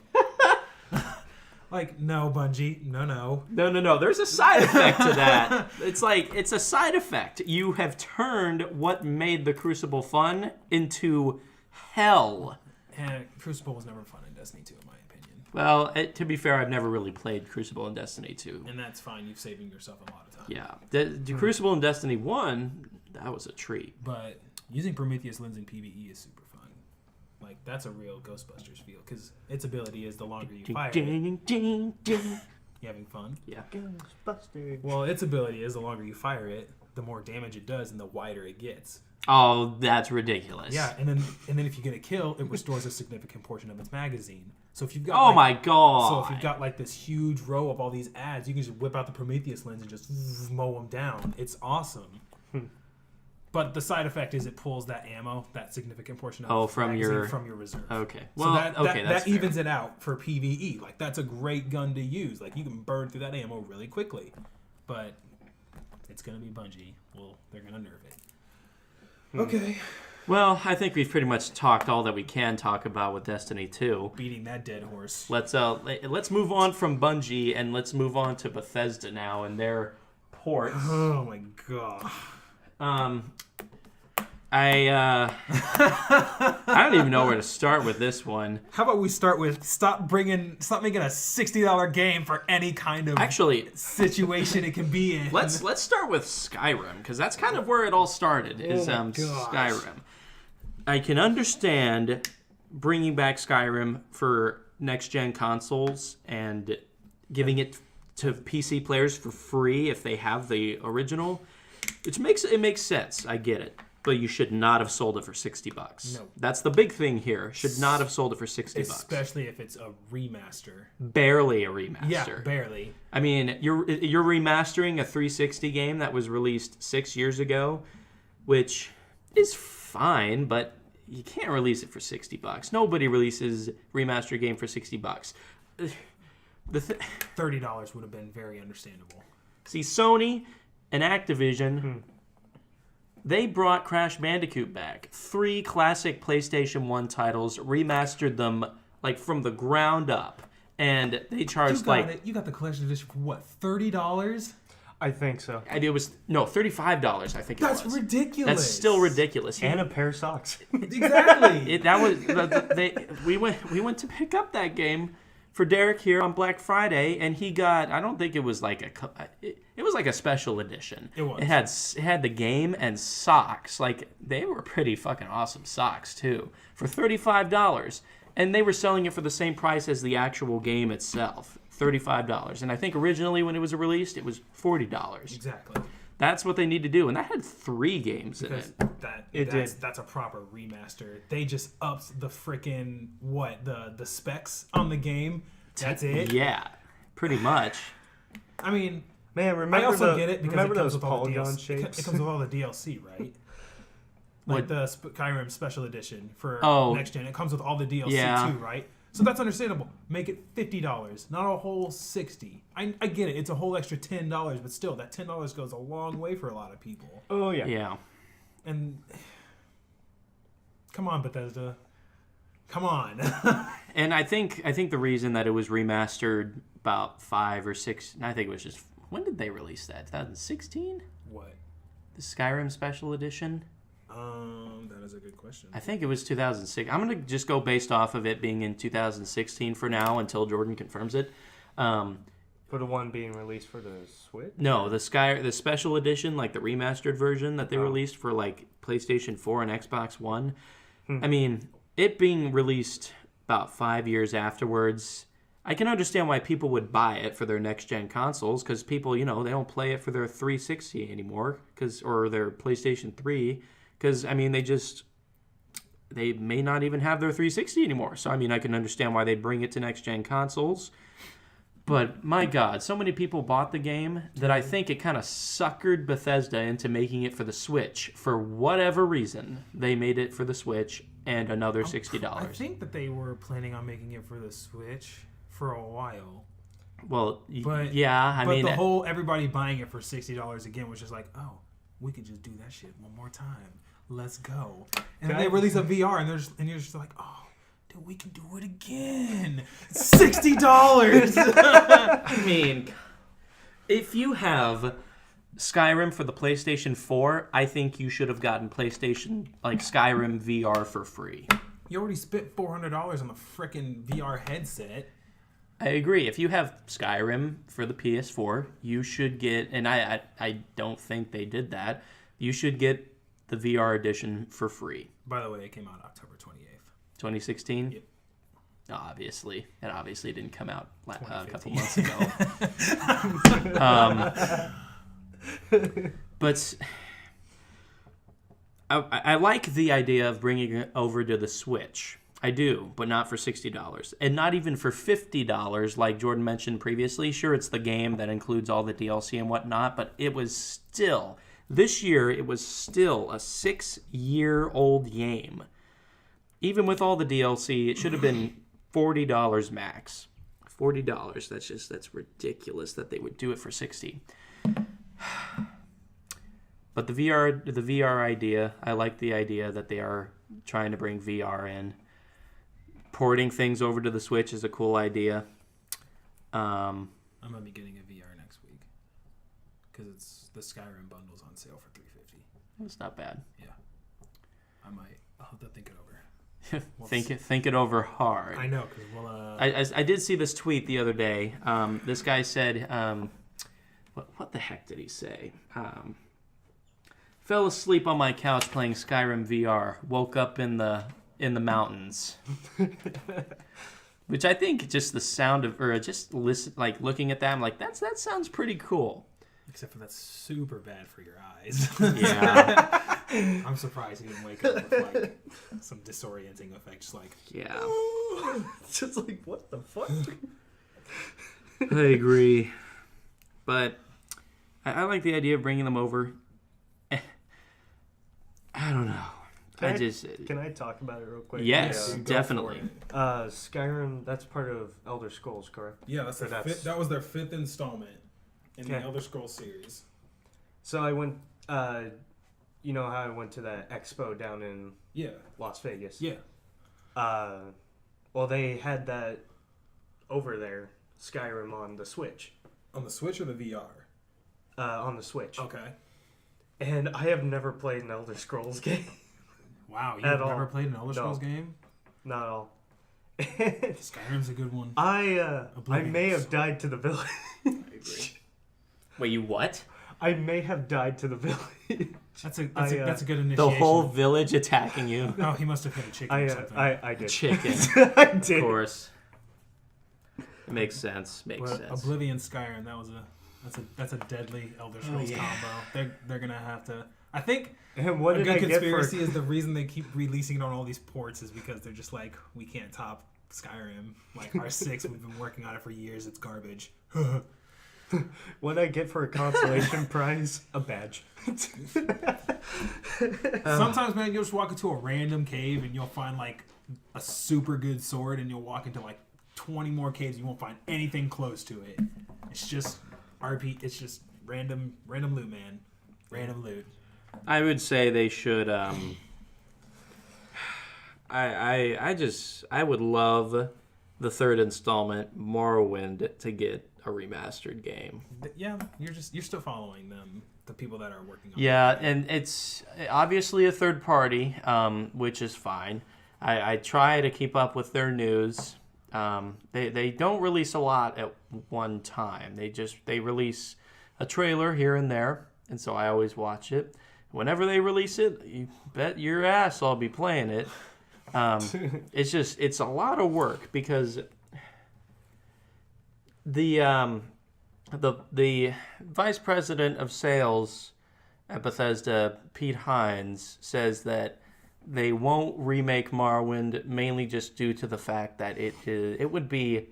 like no Bungie, no. No. There's a side effect to that. It's a side effect. You have turned what made the Crucible fun into hell. And Crucible was never fun in Destiny 2, in my opinion. Well, to be fair, I've never really played Crucible in Destiny 2. And that's fine. You're saving yourself a lot of time. Yeah, the Crucible in Destiny 1, that was a treat. But using Prometheus lens in PvE is super fun. Like that's a real Ghostbusters feel because its ability is the longer you fire it. You having fun? Yeah. Ghostbusters. Well, its ability is the longer you fire it, the more damage it does and the wider it gets. Oh, that's ridiculous. Yeah, and then if you get a kill, it restores a significant portion of its magazine. So if you've got Oh my god. So if you've got like this huge row of all these ads, you can just whip out the Prometheus lens and just mow them down. It's awesome. But the side effect is it pulls that ammo, that significant portion of from magazine your from your reserve. Okay. So Well, that fair. evens it out for PvE. Like that's a great gun to use. Like you can burn through that ammo really quickly. But it's gonna be Bungie. Well, they're gonna nerf it. Okay. Well, I think we've pretty much talked all that we can talk about with Destiny 2. Beating that dead horse. Let's move on from Bungie and let's move on to Bethesda now and their ports. Oh my god. I don't even know where to start with this one. How about we start with stop making a $60 game for any kind of Actually, situation it can be in. let's start with Skyrim because that's kind of where it all started. Is my gosh. Skyrim. I can understand bringing back Skyrim for next gen consoles and giving it to PC players for free if they have the original. It makes sense. I get it. But you should not have sold it for $60. No. That's the big thing here. Should not have sold it for $60. Especially if it's a remaster. Barely a remaster. Yeah, barely. I mean, you're remastering a 360 game that was released 6 years ago, which is fine, but you can't release it for $60. Nobody releases remaster game for $60. $30 would have been very understandable. See, Sony and Activision, they brought Crash Bandicoot back. 3 classic PlayStation 1 titles, remastered them like from the ground up, and they charged You got the collection edition for what? $30? I think so. It was $35. I think That's it was. ridiculous. That's still ridiculous. And a pair of socks. Exactly. We went to pick up that game for Derek here on Black Friday, and he got, I don't think it was like it was like a special edition. It was. It had the game and socks. Like they were pretty fucking awesome socks too for $35, and they were selling it for the same price as the actual game itself. $35, and I think originally when it was released, it was $40. Exactly. That's what they need to do, and that had 3 games in it. That's a proper remaster. They just upped the freaking the specs on the game. That's it. Yeah, pretty much. I mean, Man, I also get it because remember it comes those with all the polygon DLC. shapes? It comes with all the DLC, right? Like the Skyrim Special Edition for next gen. It comes with all the DLC too, right? So that's understandable. Make it $50, not a whole $60. I get it. It's a whole extra $10, but still, that $10 goes a long way for a lot of people. Oh yeah. Yeah. And come on, Bethesda. Come on. And I think the reason that it was remastered about 5 or 6, I think it was just, when did they release that? 2016? What? The Skyrim Special Edition? That is a good question. I think it was 2006. I'm going to just go based off of it being in 2016 for now until Jordan confirms it. For the one being released for the Switch? No, the Special Edition, like the remastered version that they released for like PlayStation 4 and Xbox One. I mean, it being released about 5 years afterwards, I can understand why people would buy it for their next-gen consoles, because people, they don't play it for their 360 anymore, or their PlayStation 3, because, they may not even have their 360 anymore. So, I can understand why they'd bring it to next-gen consoles. But, my God, so many people bought the game that I think it kind of suckered Bethesda into making it for the Switch. For whatever reason, they made it for the Switch and another $60. I think that they were planning on making it for the Switch for a while. Well, But the whole everybody buying it for $60 again was just like, oh, we could just do that shit one more time. Let's go. And then they release a VR, and you're just like, oh, dude, we can do it again. $60. If you have Skyrim for the PlayStation 4, I think you should have gotten PlayStation, Skyrim VR for free. You already spent $400 on the frickin' VR headset. I agree. If you have Skyrim for the PS4, you should get, and I don't think they did that, you should get the VR edition for free. By the way, it came out October 28th. 2016? Yep. Obviously. It obviously didn't come out a couple months ago. But I like the idea of bringing it over to the Switch. I do, but not for $60. And not even for $50, like Jordan mentioned previously. Sure, it's the game that includes all the DLC and whatnot, but it was still... This year, it was still a 6-year-old game. Even with all the DLC, it should have been $40 max. $40. That's ridiculous that they would do it for $60. But the VR idea, I like the idea that they are trying to bring VR in. Porting things over to the Switch is a cool idea. I'm gonna be getting a VR next week because it's the Skyrim bundle's on sale for $350. It's not bad. Yeah, I'll have to think it over. Think it over hard. I know, because I did see this tweet the other day. This guy said, what the heck did he say? Fell asleep on my couch playing Skyrim VR. Woke up in the mountains. Which I think just the sound of, or just looking at that, I'm like, that sounds pretty cool. Except for that's super bad for your eyes. Yeah. I'm surprised he didn't wake up with some disorienting effect. Just yeah. It's just like, what the fuck? I agree. But I like the idea of bringing them over. I don't know. Can I talk about it real quick? Yes, definitely. Skyrim, that's part of Elder Scrolls, correct? Yeah, that was their 5th installment in the Elder Scrolls series. So I went, you know how I went to that expo down in Las Vegas? Yeah. Well, they had that over there, Skyrim on the Switch. On the Switch or the VR? On the Switch. Okay. And I have never played an Elder Scrolls game. Wow, you've never played an Elder Scrolls game? Not at all. Skyrim's a good one. I may have died to the village. I agree. Wait, you what? I may have died to the village. That's a good initiation. The whole village attacking you. Oh, he must have hit a chicken or something. I did. Chicken. I did. Of course. Makes sense. Makes sense. Oblivion Skyrim, that's a deadly Elder Scrolls combo. They're gonna have to. I think and what a did good I conspiracy is the reason they keep releasing it on all these ports is because they're just like, we can't top Skyrim. Like R6, we've been working on it for years. It's garbage. What did I get for a consolation prize? A badge. Sometimes, man, you'll just walk into a random cave and you'll find like a super good sword, and you'll walk into like 20 more caves and you won't find anything close to it. It's just RP. It's just random loot, man. Random loot. I would say they should. I would love the 3rd installment, Morrowind, to get a remastered game. Yeah, you're still following them, the people that are working on it. Yeah, and it's obviously a third party, which is fine. I try to keep up with their news. They don't release a lot at one time. They release a trailer here and there, and so I always watch it. Whenever they release it, you bet your ass I'll be playing it. It's a lot of work because the vice president of sales at Bethesda, Pete Hines, says that they won't remake Morrowind mainly just due to the fact that it would be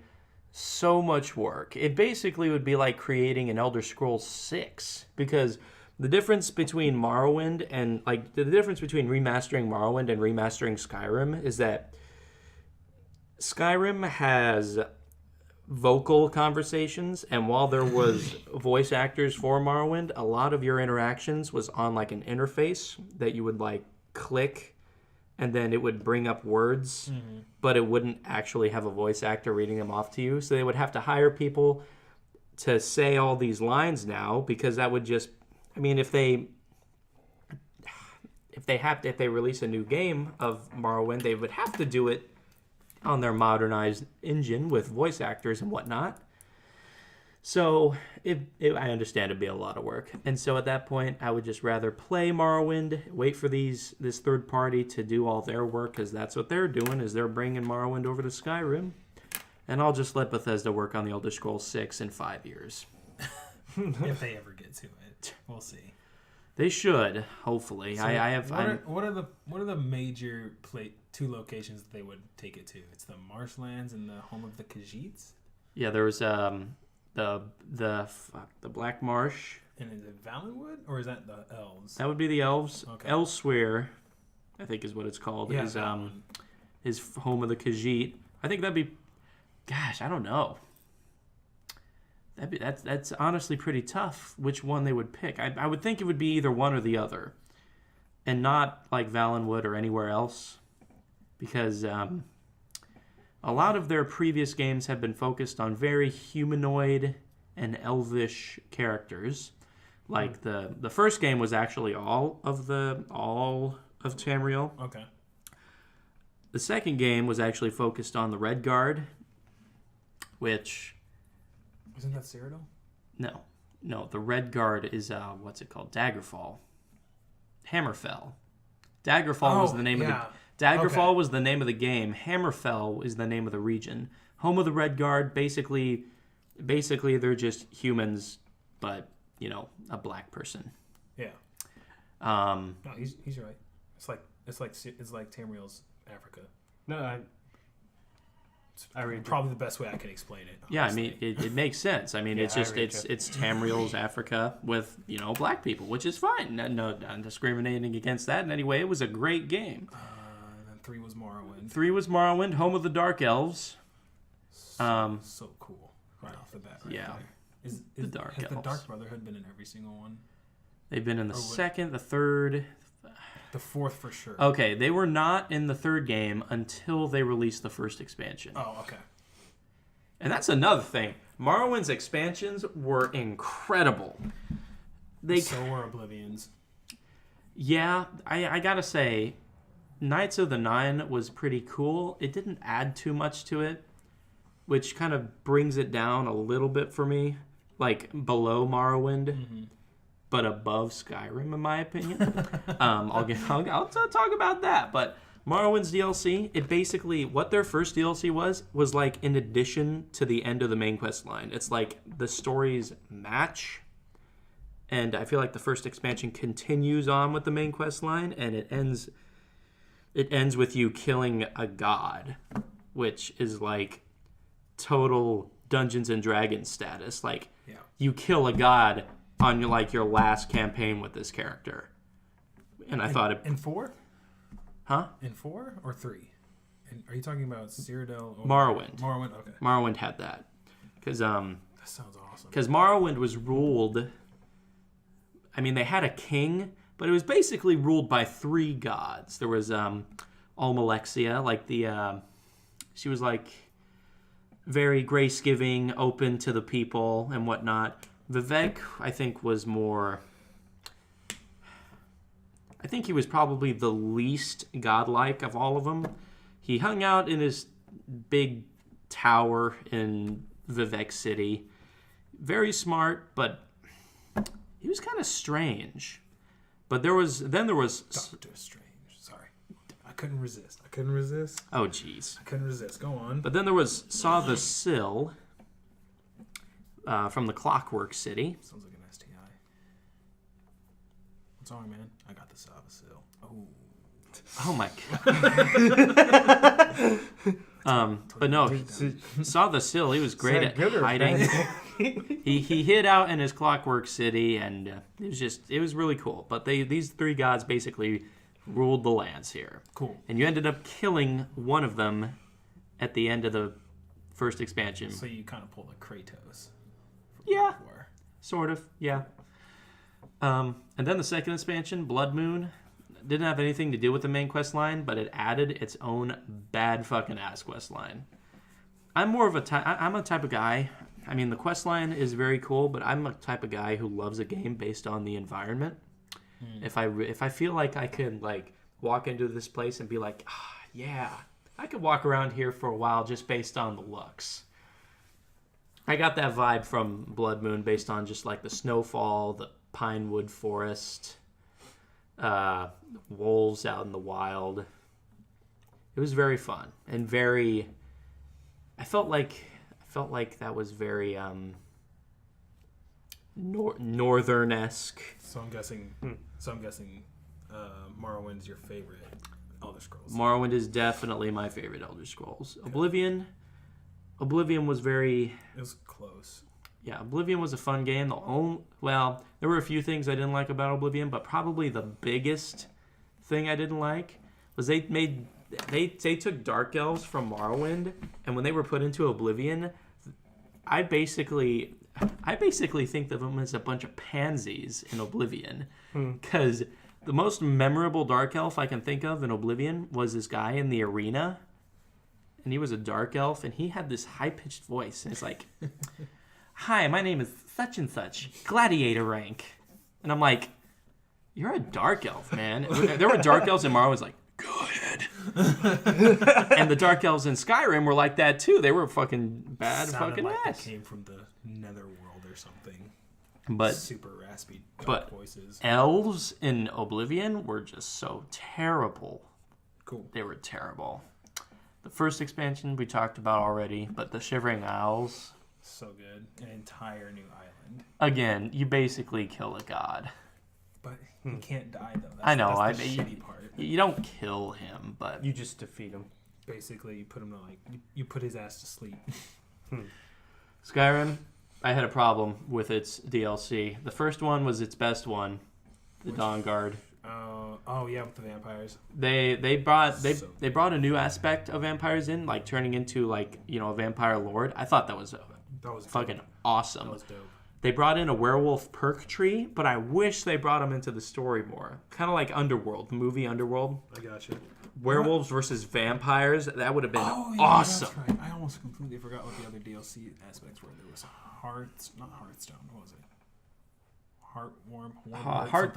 so much work. It basically would be like creating an Elder Scrolls 6, because the difference between Morrowind and the difference between remastering Morrowind and remastering Skyrim is that Skyrim has vocal conversations, and while there was voice actors for Morrowind, a lot of your interactions was on like an interface that you would like click, and then it would bring up words, but it wouldn't actually have a voice actor reading them off to you. So they would have to hire people to say all these lines now, because that would just, I mean, if they release a new game of Morrowind, they would have to do it on their modernized engine with voice actors and whatnot. So I understand it'd be a lot of work. And so at that point, I would just rather play Morrowind, wait for this third party to do all their work, because that's what they're doing, is they're bringing Morrowind over to Skyrim. And I'll just let Bethesda work on the Elder Scrolls 6 in 5 years. If they ever get to it, we'll see. They should, hopefully. So what are the major two locations that they would take it to? It's the marshlands and the home of the Khajiits. Yeah, there was the Black Marsh. And is it Valenwood, or is that the elves? That would be the elves. Okay. Elsewhere, I think is what it's called. Yeah, is his home of the Khajiit. I think that'd be, gosh, I don't know. That's honestly pretty tough. Which one they would pick? I would think it would be either one or the other, and not like Valenwood or anywhere else, because a lot of their previous games have been focused on very humanoid and elvish characters. Like the first game was actually all of Tamriel. Okay. The second game was actually focused on the Red Guard, which... Isn't that Cyrodiil? No. The Red Guard is what's it called? Daggerfall, Hammerfell. Daggerfall was the name of the Daggerfall was the name of the game. Hammerfell is the name of the region. Home of the Red Guard. Basically they're just humans, but a black person. Yeah. No, he's right. It's like Tamriel's Africa. No, I read probably the best way I can explain it. Yeah, I mean it makes sense. I mean, Yeah, it's just it's Tamriel's Africa with black people, which is fine. No, I'm discriminating against that in any way. It was a great game. And then 3 was Morrowind. 3 was Morrowind, home of the Dark Elves. So cool, right off the bat. Yeah. Has The Dark the Elves. Dark Brotherhood been in every single one? They've been in the Or what? second, the third. The 4th for sure. Okay, they were not in the third game until they released the first expansion. Oh, okay. And that's another thing. Morrowind's expansions were incredible. So were Oblivion's. Yeah, I gotta say, Knights of the Nine was pretty cool. It didn't add too much to it, which kind of brings it down a little bit for me, like below Morrowind, but above Skyrim, in my opinion. I'll talk about that, but Morrowind's DLC, it basically, what their first DLC was like in addition to the end of the main quest line. It's like the stories match, and I feel like the first expansion continues on with the main quest line, and it ends with you killing a god, which is like total Dungeons and Dragons status. Like, you kill a god on your last campaign with this character. And I thought it... In 4? Huh? In 4 or 3? And are you talking about Cyrodiil? Or Morrowind. Morrowind, okay. Morrowind had that. Because That sounds awesome. Because Morrowind was ruled... I mean, they had a king, but it was basically ruled by 3 gods. There was Almalexia, like the... she was like very grace-giving, open to the people and whatnot. Vivek, I think, was more... I think he was probably the least godlike of all of them. He hung out in his big tower in Vivek City. Very smart, but he was kind of strange. But there was Doctor Strange. Sorry. I couldn't resist. Oh, jeez. I couldn't resist. Go on. But then there was Saw the Sill, from the Clockwork City. Sounds like an STI. What's wrong, man? I got the Savasil. Oh. Oh my god. But no, saw the Sill. He was great at hiding. he hid out in his Clockwork City, and it was really cool. But these 3 gods basically ruled the lands here. Cool. And you ended up killing one of them at the end of the first expansion. So you kind of pulled a Kratos. Yeah. Sort of, yeah. And then the second expansion, Blood Moon, didn't have anything to do with the main quest line, but it added its own bad fucking ass quest line. I'm a type of guy. I mean, the quest line is very cool, but I'm a type of guy who loves a game based on the environment. If I feel like I could like walk into this place and be like, yeah, I could walk around here for a while just based on the looks. I got that vibe from Blood Moon based on just like the snowfall, the pinewood forest, wolves out in the wild. It was very fun and very. I felt like that was very northern-esque. So I'm guessing. Morrowind's your favorite Elder Scrolls. Morrowind is definitely my favorite Elder Scrolls. Okay. Oblivion was very. It was close. Yeah, Oblivion was a fun game. There were a few things I didn't like about Oblivion, but probably the biggest thing I didn't like was they took Dark Elves from Morrowind, and when they were put into Oblivion, I basically think of them as a bunch of pansies in Oblivion, because the most memorable Dark Elf I can think of in Oblivion was this guy in the arena, and he was a Dark Elf, and he had this high-pitched voice, and it's like, "Hi, my name is such and such, gladiator rank," and I'm like, "You're a Dark Elf, man." There were Dark Elves in Morrowind, like, "Go ahead." And the Dark Elves in Skyrim were like that too. They were fucking bad. Sounded fucking like ass. They came from the Netherworld or something. But super raspy voices. Elves in Oblivion were just so terrible. Cool. They were terrible. The first expansion we talked about already, but the Shivering Isles. So good. An entire new island. Again, you basically kill a god. But he can't die though. I know. That's the shitty part. You don't kill him, but You just defeat him. Basically, you put him to you put his ass to sleep. Skyrim, I had a problem with its DLC. The first one was its best one, the Dawn Guard. Oh yeah, with the vampires. They brought a new aspect of vampires in, like turning into like a vampire lord. I thought that was fucking awesome. That was dope. They brought in a werewolf perk tree, but I wish they brought them into the story more. Kind of like Underworld, the movie Underworld. I got you. Werewolves versus vampires. That would have been awesome. That's right. I almost completely forgot what the other DLC aspects were. There was not Hearthstone. What was it?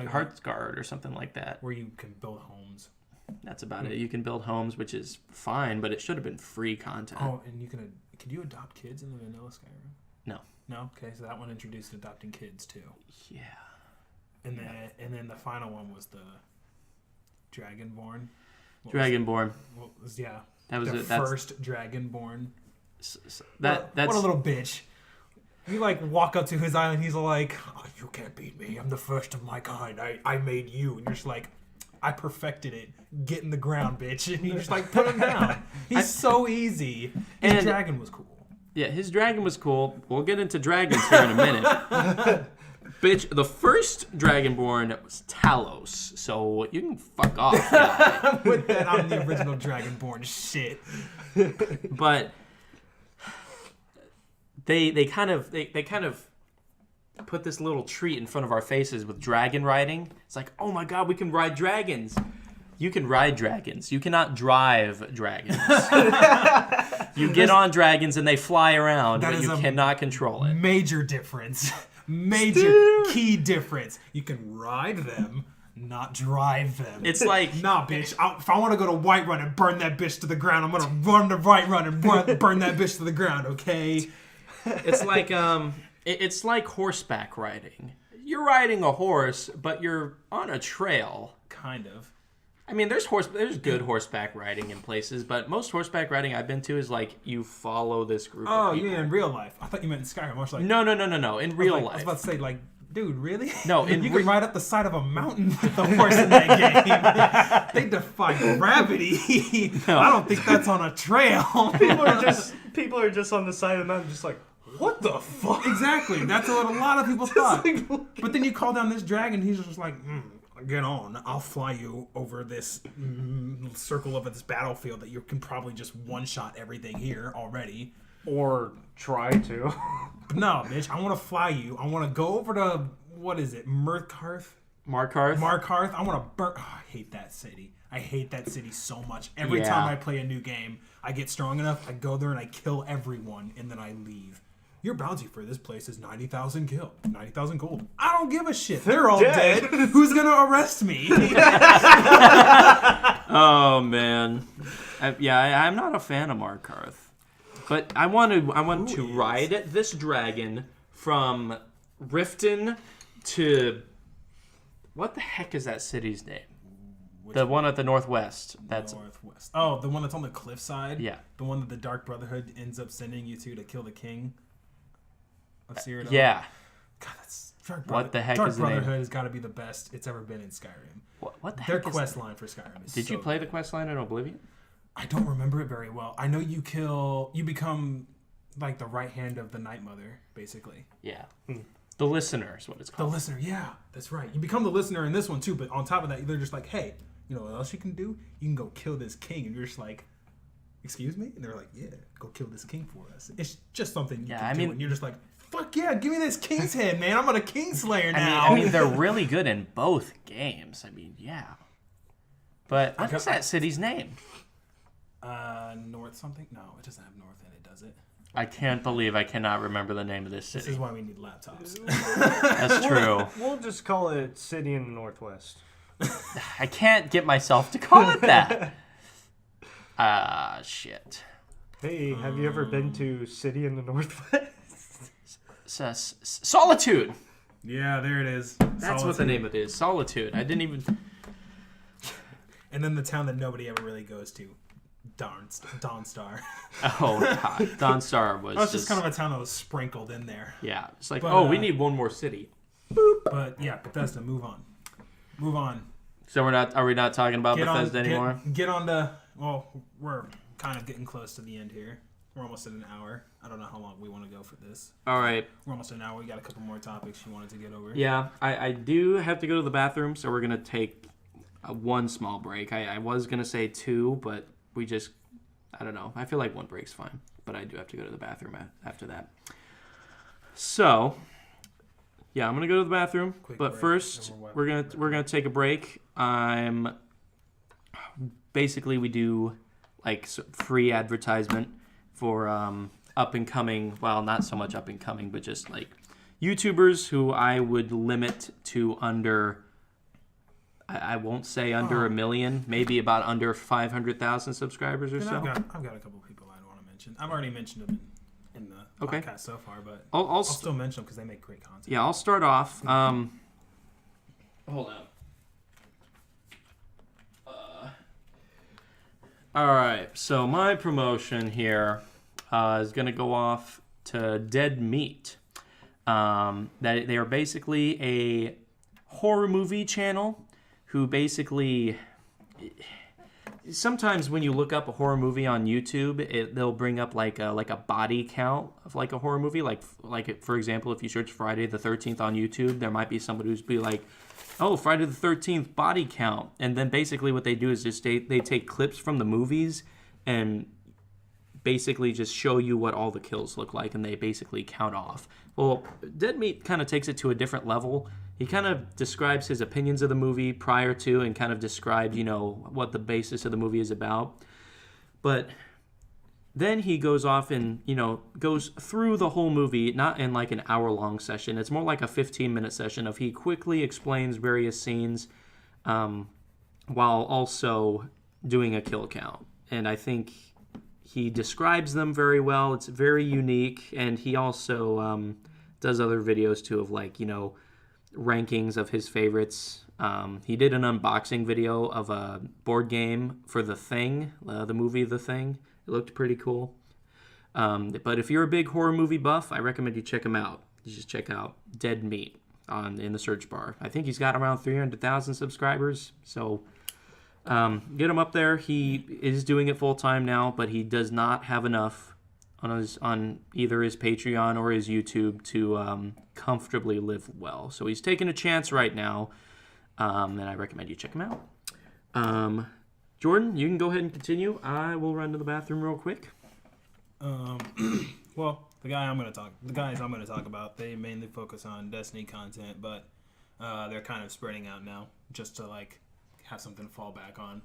Heartsguard or something like that. Where you can build homes. That's about it. You can build homes, which is fine, but it should have been free content. Oh, and could you adopt kids in the vanilla Skyrim? No. Okay, so that one introduced adopting kids too. Yeah. And then the final one was the Dragonborn. Dragonborn. That was the first Dragonborn. That's what a little bitch. You walk up to his island. He's like, "Oh, you can't beat me. I'm the first of my kind. I made you." And you're just like, "I perfected it. Get in the ground, bitch." And you just put him down. He's so easy. His dragon was cool. Yeah, his dragon was cool. We'll get into dragons here in a minute. Bitch, the first Dragonborn was Talos, so you can fuck off. I'm the original Dragonborn shit. But they kind of put this little treat in front of our faces with dragon riding. It's like, oh my god, we can ride dragons. You can ride dragons. You cannot drive dragons. You get on dragons and they fly around, but you cannot control it. Major difference. Major key difference. You can ride them, not drive them. It's like... Nah, bitch. If I want to go to Whiterun and burn that bitch to the ground, I'm going to run to Whiterun and burn that bitch to the ground, okay? It's like horseback riding. You're riding a horse, but you're on a trail. Kind of. I mean, there's good horseback riding in places, but most horseback riding I've been to is like you follow this group of people. Yeah, in real life. I thought you meant in Skyrim. I was like, No. In real I life. was about to say, like, dude, really? No, you can ride up the side of a mountain with a horse in that game. They defy gravity. No. I don't think that's on a trail. People are just on the side of the mountain, just like, what the fuck? Exactly. That's what a lot of people thought. But then you call down this dragon, he's just like, get on. I'll fly you over this circle of this battlefield that you can probably just one-shot everything here already. Or try to. But no, bitch, I want to fly you. I want to go over to, what is it, Markarth? Markarth? I want to burn. Oh, I hate that city. I hate that city so much. Every Yeah. time I play a new game, I get strong enough, I go there and I kill everyone, and then I leave. Your bounty for this place is 90,000 gil, 90,000 gold. I don't give a shit. They're all dead. Who's gonna arrest me? Oh man, I'm not a fan of Markarth, but I want to ride this dragon from Riften to what the heck is that city's name? The one at the northwest. That's Northwest. Oh, the one that's on the cliffside. Yeah. The one that the Dark Brotherhood ends up sending you to kill the king of Cyrodiil. yeah. God, that's Dark What the heck Dark is the name? Brotherhood has got to be the best it's ever been in Skyrim. What the Their heck is quest line for Skyrim is Did you so play the good. quest line in Oblivion? I don't remember it very well. I know you become like the right hand of the Night Mother, basically. Yeah. The Listener is what it's The called. listener, yeah, that's right. You become the listener in this one too, but on top of that, they're just like, hey, you know what else you can do? You can go kill this king, and you're just like, excuse me? And they're like, yeah, go kill this king for us. It's just something you can do, and you're just like, fuck yeah, give me this king's head, man. I'm a Kingslayer now. I mean, they're really good in both games. I mean, yeah. But what is that city's name? North something? No, it doesn't have north in it, does it? I can't believe I cannot remember the name of this This city. is why we need laptops. That's true. We'll just call it City in the Northwest. I can't get myself to call it that. Shit. Hey, have you ever been to City in the Northwest? Solitude. Yeah, there it is. That's what the name of it is. Solitude. I didn't even... And then the town that nobody ever really goes to, Dawnstar. Oh, God. Dawnstar was That's just kind of a town that was sprinkled in there. Yeah. It's like, But, we need one more city. But yeah, Bethesda, move on. So are we not talking about Bethesda anymore? Get on to, well, we're kind of getting close to the end here. We're almost at an hour. I don't know how long we want to go for this. All right. We're almost at an hour. We got a couple more topics you wanted to get over. Yeah, I do have to go to the bathroom, so we're going to take one small break. I was going to say two, but we just, I don't know. I feel like one break's fine, but I do have to go to the bathroom after that. So, yeah, I'm going to go to the bathroom, Quick but break, first and we're going to take a break. Basically we do like free advertisement for up and coming, well, not so much up and coming, but just like YouTubers who I would limit to under, I won't say under a million, maybe about under 500,000 subscribers or And so. I've got a couple people I want to mention. I've already mentioned them in the Okay. podcast so far, but I'll I'll still mention them because they make great content. Yeah, I'll start off. Hold on. All right, so my promotion here is going to go off to Dead Meat. That they are basically a horror movie channel who basically... Sometimes when you look up a horror movie on YouTube, they'll bring up like a body count of like a horror movie. Like for example, if you search Friday the 13th on YouTube, there might be somebody who's be like, "Oh, Friday the 13th body count," and then basically what they do is just they take clips from the movies and basically just show you what all the kills look like, and they basically count off. Well, Dead Meat kind of takes it to a different level. He kind of describes his opinions of the movie prior to and kind of describes, what the basis of the movie is about. But then he goes off and, goes through the whole movie, not in like an hour-long session. It's more like a 15-minute session of he quickly explains various scenes while also doing a kill count. And I think he describes them very well. It's very unique. And he also does other videos, too, of like, rankings of his favorites He did an unboxing video of a board game for The Thing, the movie The Thing. It looked pretty cool. But if you're a big horror movie buff, I recommend you check him out. You just check out Dead Meat in the search bar. I think he's got around 300,000 subscribers, so get him up there. He is doing it full time now, but he does not have enough on either his Patreon or his YouTube to comfortably live well. So he's taking a chance right now, and I recommend you check him out. Jordan, you can go ahead and continue. I will run to the bathroom real quick. Well, the guys I'm going to talk about, they mainly focus on Destiny content, but they're kind of spreading out now just to like have something to fall back on.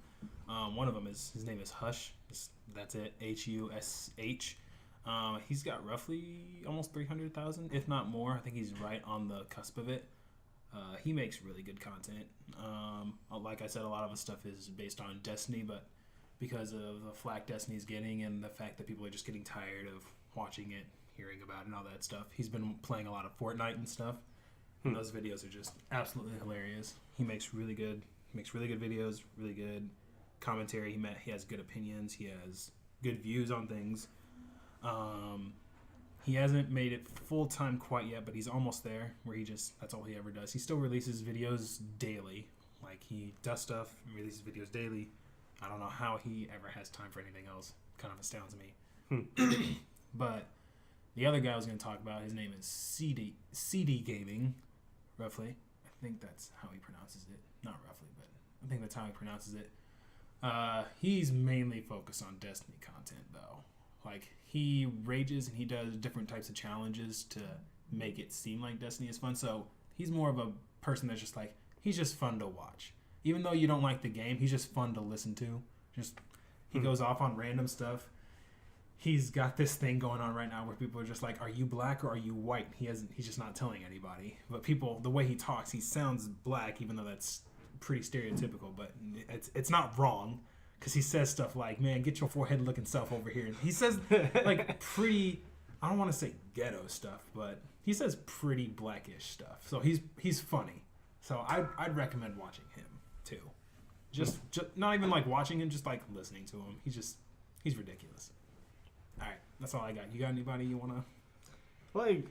One of them his name is Hush. That's it, Hush. He's got roughly almost 300,000, if not more. I think he's right on the cusp of it. He makes really good content. Like I said, a lot of his stuff is based on Destiny, but because of the flack Destiny's getting and the fact that people are just getting tired of watching it, hearing about it, and all that stuff, he's been playing a lot of Fortnite and stuff. And those videos are just absolutely hilarious. He makes really good videos, really good commentary. He has good opinions. He has good views on things. He hasn't made it full time quite yet, but he's almost there. Where that's all he ever does. He still releases videos daily. Like he does stuff and releases videos daily. I don't know how he ever has time for anything else. Kind of astounds me. But the other guy I was going to talk about, his name is CD Gaming, roughly. I think that's how he pronounces it. Not roughly, but I think that's how he pronounces it. He's mainly focused on Destiny content, though. Like, he rages and he does different types of challenges to make it seem like Destiny is fun. So he's more of a person that's just like, he's just fun to watch. Even though you don't like the game, he's just fun to listen to. He goes off on random stuff. He's got this thing going on right now where people are just like, are you black or are you white? He's just not telling anybody. But people, the way he talks, he sounds black, even though that's pretty stereotypical. But it's not wrong, because he says stuff like, man, get your forehead looking self over here. And he says like pretty, I don't want to say ghetto stuff, but he says pretty blackish stuff. So he's funny. So I'd recommend watching him too. Just not even like watching him, just like listening to him. He's ridiculous. All right, that's all I got. You got anybody you wanna? Like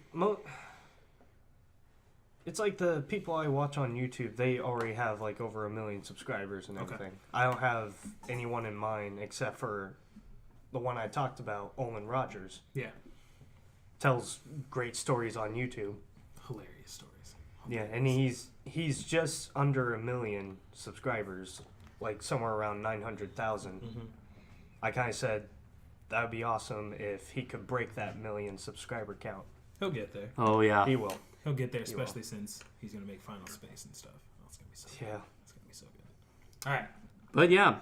it's like the people I watch on YouTube. They already have like over 1 million subscribers and everything. Okay. I don't have anyone in mind except for the one I talked about, Olin Rogers. Yeah, tells great stories on YouTube. Hilarious stories. Yeah, and he's just under 1 million subscribers, like somewhere around 900,000. Mm-hmm. I kind of said that would be awesome if he could break that 1 million subscriber count. He'll get there. Oh yeah, he will. He'll get there, especially since he's gonna make Final Space and stuff. Oh, it's gonna be so good. Yeah, it's gonna be so good. All right, but yeah,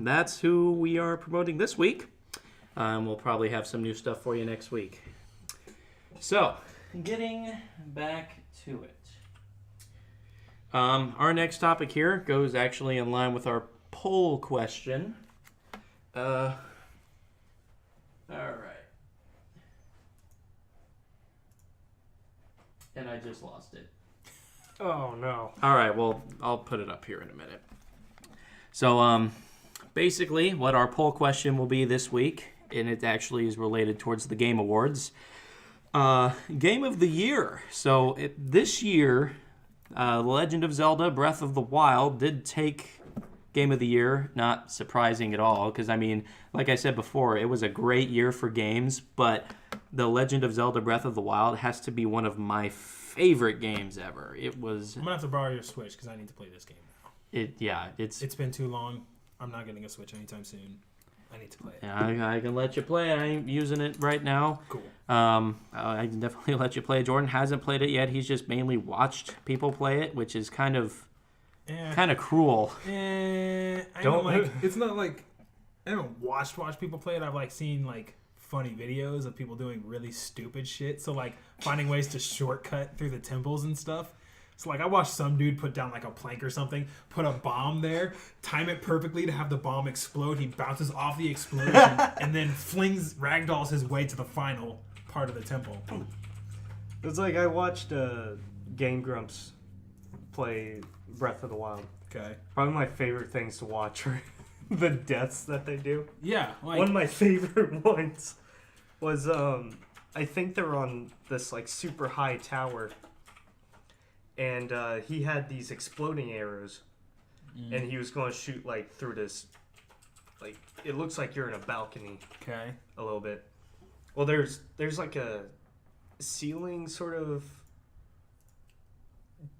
that's who we are promoting this week. We'll probably have some new stuff for you next week. So, getting back to it. Our next topic here goes actually in line with our poll question. All right. And I just lost it. Oh, no. All right, well, I'll put it up here in a minute. So, basically, what our poll question will be this week, and it actually is related towards the Game Awards. Game of the Year. So, this year, The Legend of Zelda Breath of the Wild did take Game of the Year. Not surprising at all, because, I mean, like I said before, it was a great year for games, but The Legend of Zelda Breath of the Wild has to be one of my favorite games ever. It was... I'm going to have to borrow your Switch, because I need to play this game now. It's been too long. I'm not getting a Switch anytime soon. I need to play it. Yeah, I can let you play it. I ain't using it right now. Cool. I can definitely let you play it. Jordan hasn't played it yet. He's just mainly watched people play it, which is kind of cruel. It's not like I haven't watched people play it. I've like seen like funny videos of people doing really stupid shit. So like finding ways to shortcut through the temples and stuff. So like I watched some dude put down like a plank or something, put a bomb there, time it perfectly to have the bomb explode. He bounces off the explosion and then ragdolls his way to the final part of the temple. It's like I watched Game Grumps play Breath of the Wild. Okay. Probably my favorite things to watch are the deaths that they do. Yeah. Like, One of my favorite ones was I think they're on this like super high tower, and he had these exploding arrows, and he was going to shoot like through this, like it looks like you're in a balcony okay. a little bit. Well, there's like a ceiling sort of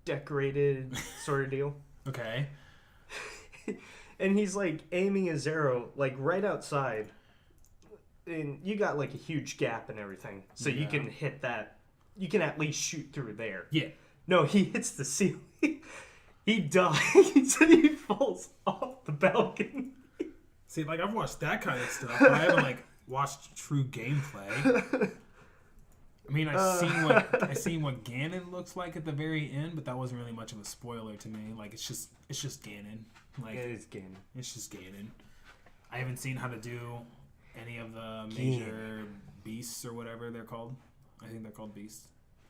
decorated sort of deal. Okay. And he's like aiming his arrow like right outside, and you got like a huge gap and everything, so you Yeah. can hit that. You can at least shoot through there. Yeah. No, he hits the ceiling. He dies and he falls off the balcony. See, like I've watched that kind of stuff, but I haven't like watched true gameplay. I mean, I seen what Ganon looks like at the very end, but that wasn't really much of a spoiler to me. Like it's just Ganon. Like It is Ganon. it's just Ganon. I haven't seen how to do any of the major beasts or whatever they're called. I think they're called beasts.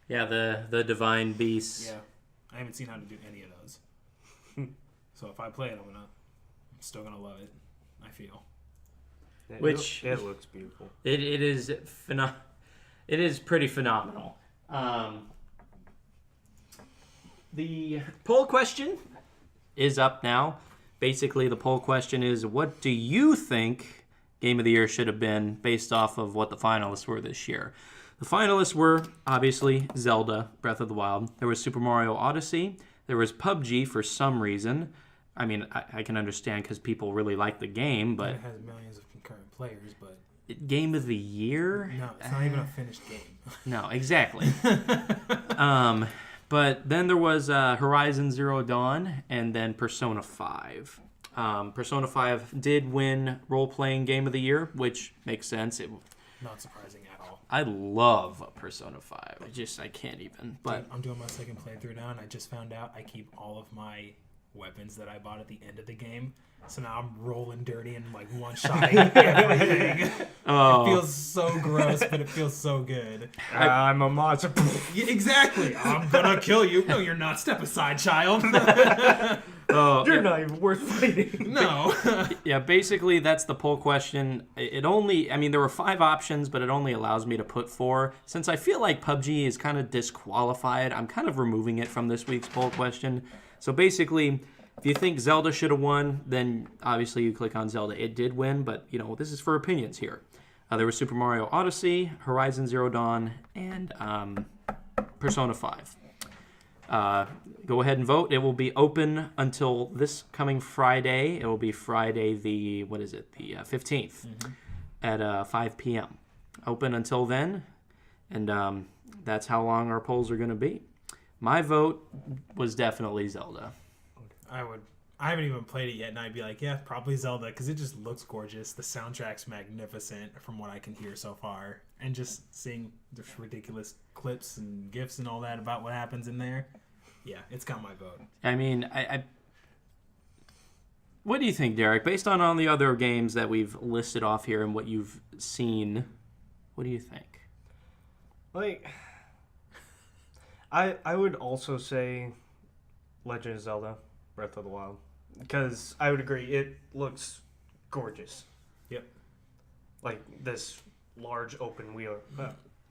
Yeah, the divine beasts. Yeah, I haven't seen how to do any of those. So if I play it, I'm still gonna love it. I feel. Which- it looks beautiful. It is it is pretty phenomenal. The poll question is up now. Basically, the poll question is, what do you think Game of the Year should have been based off of what the finalists were this year? The finalists were, obviously, Zelda, Breath of the Wild. There was Super Mario Odyssey. There was PUBG for some reason. I mean, I can understand because people really like the game, but It has millions of concurrent players, but Game of the Year? no, it's not even a finished game. No, exactly. But then there was Horizon Zero Dawn and then Persona 5. Persona 5 did win Role-Playing Game of the Year, which makes sense. Not surprising at all. I love Persona 5. I can't even. But I'm doing my second playthrough now, and I just found out I keep all of my weapons that I bought at the end of the game. So now I'm rolling dirty and like one-shotting everything. oh, It feels so gross, but it feels so good. I'm a monster. Yeah, exactly. I'm gonna kill you. No, you're not. Step aside, child. You're not even worth fighting. No. yeah, basically that's the poll question. There were 5 options, but it only allows me to put 4. Since I feel like PUBG is kind of disqualified, I'm kind of removing it from this week's poll question. So basically, if you think Zelda should have won, then obviously you click on Zelda. It did win, but this is for opinions here. There was Super Mario Odyssey, Horizon Zero Dawn, and Persona 5. Go ahead and vote. It will be open until this coming Friday. It will be Friday the 15th at 5 p.m. Open until then, and that's how long our polls are going to be. My vote was definitely Zelda. I haven't even played it yet, and I'd be like, yeah, probably Zelda, because it just looks gorgeous. The soundtrack's magnificent from what I can hear so far. And just seeing the ridiculous clips and GIFs and all that about what happens in there. Yeah, it's got my vote. I mean, what do you think, Derek? Based on all the other games that we've listed off here and what you've seen, what do you think? Like, I would also say Legend of Zelda, Breath of the Wild, because I would agree it looks gorgeous. Yep. Like this large open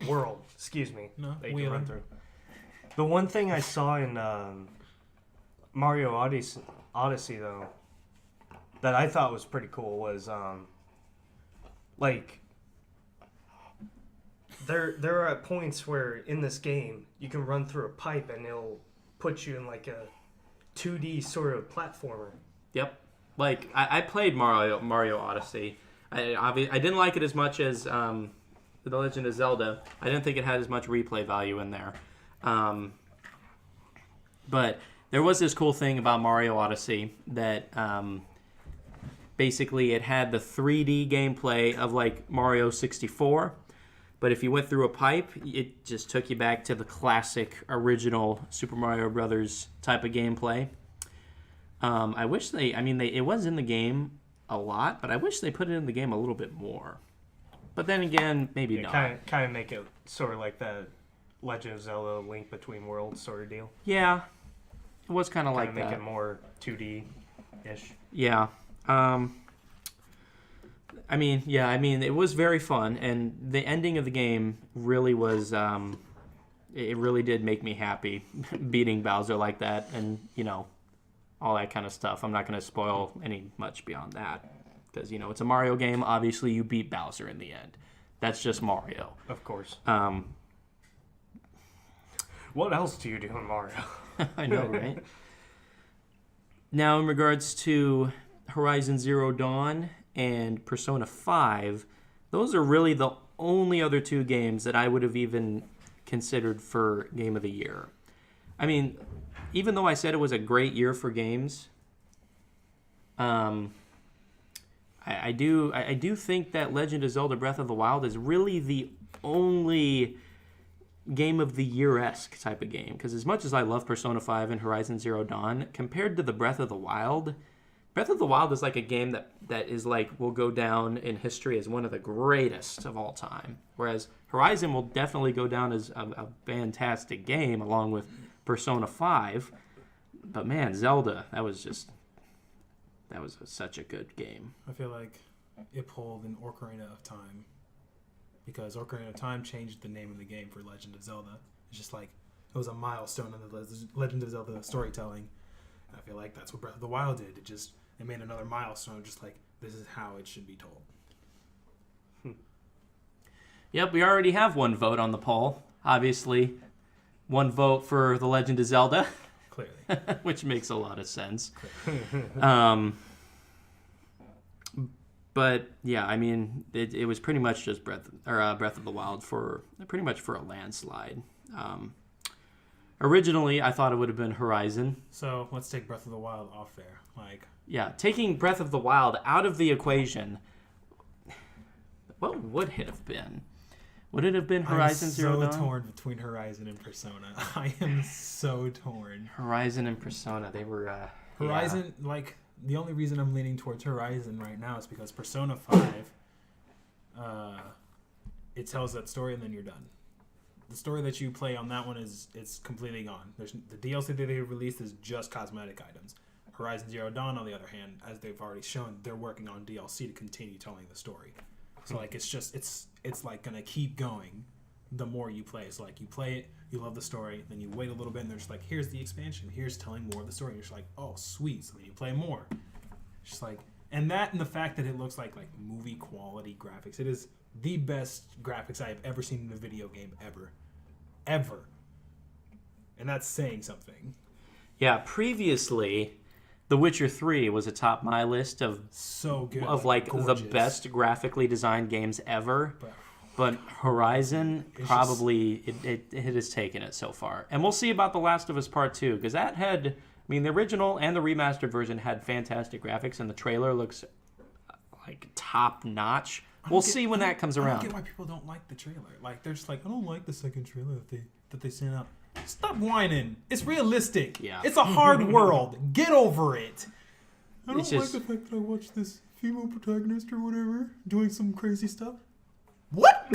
world. Excuse me. No, that you can wheeler. run through. The one thing I saw in Mario Odyssey though, that I thought was pretty cool was like there are at points where in this game you can run through a pipe and it'll put you in like a 2D sort of platformer. Yep. Like, I played Mario Odyssey. I didn't like it as much as The Legend of Zelda. I didn't think it had as much replay value in there. But there was this cool thing about Mario Odyssey that basically it had the 3D gameplay of like Mario 64. But if you went through a pipe, it just took you back to the classic, original Super Mario Brothers type of gameplay. I wish it was in the game a lot, but I wish they put it in the game a little bit more. But then again, maybe not. Kind of make it sort of like that Legend of Zelda Link Between Worlds sort of deal. Yeah. It was kind of like make that. it more 2D-ish. Yeah. I mean, it was very fun, and the ending of the game really was, it really did make me happy, beating Bowser like that, and, all that kind of stuff. I'm not going to spoil much beyond that, because, it's a Mario game. Obviously, you beat Bowser in the end. That's just Mario. Of course. What else do you do in Mario? I know, right? Now, in regards to Horizon Zero Dawn and Persona 5, those are really the only other two games that I would have even considered for Game of the Year. I mean, even though I said it was a great year for games, I do think that Legend of Zelda Breath of the Wild is really the only Game of the Year-esque type of game. Because as much as I love Persona 5 and Horizon Zero Dawn, compared to the Breath of the Wild is like a game that is like, will go down in history as one of the greatest of all time. Whereas Horizon will definitely go down as a fantastic game along with Persona 5. But man, Zelda, that was such a good game. I feel like it pulled an Ocarina of Time, because Ocarina of Time changed the name of the game for Legend of Zelda. It's just like, it was a milestone in the Legend of Zelda storytelling. And I feel like that's what Breath of the Wild did. It made another milestone, just like, this is how it should be told. Yep, we already have one vote on the poll. Obviously, one vote for The Legend of Zelda. Clearly. Which makes a lot of sense. But yeah, I mean, it was pretty much just Breath of the Wild for a landslide. Originally, I thought it would have been Horizon. So let's take Breath of the Wild off there. Yeah, taking Breath of the Wild out of the equation, what would it have been? Would it have been Horizon Zero Dawn? I'm so torn between Horizon and Persona. I am so torn. Horizon and Persona, they were... Horizon, the only reason I'm leaning towards Horizon right now is because Persona 5, it tells that story and then you're done. The story that you play on that one it's completely gone. The DLC that they released is just cosmetic items. Horizon Zero Dawn, on the other hand, as they've already shown, they're working on DLC to continue telling the story. So it's like gonna keep going the more you play. It's like you play it, you love the story, then you wait a little bit and they're just like, here's the expansion, here's telling more of the story. And you're just like, oh sweet, so then you play more. It's just like, and the fact that it looks like movie quality graphics. It is the best graphics I have ever seen in a video game ever. And that's saying something. Yeah, previously, The Witcher 3 was atop my list of so good, of gorgeous. the best graphically designed games ever. But Horizon probably it has taken it so far, and we'll see about The Last of Us Part 2, because that had, the original and the remastered version had fantastic graphics, and the trailer looks like top notch. We'll see when that comes around. I don't get why people don't like the trailer. They're just like, I don't like the second trailer that they sent out. Stop whining. It's realistic. Yeah. It's a hard world. Get over it. I don't It's like just- the fact that I watched this female protagonist or whatever doing some crazy stuff. What?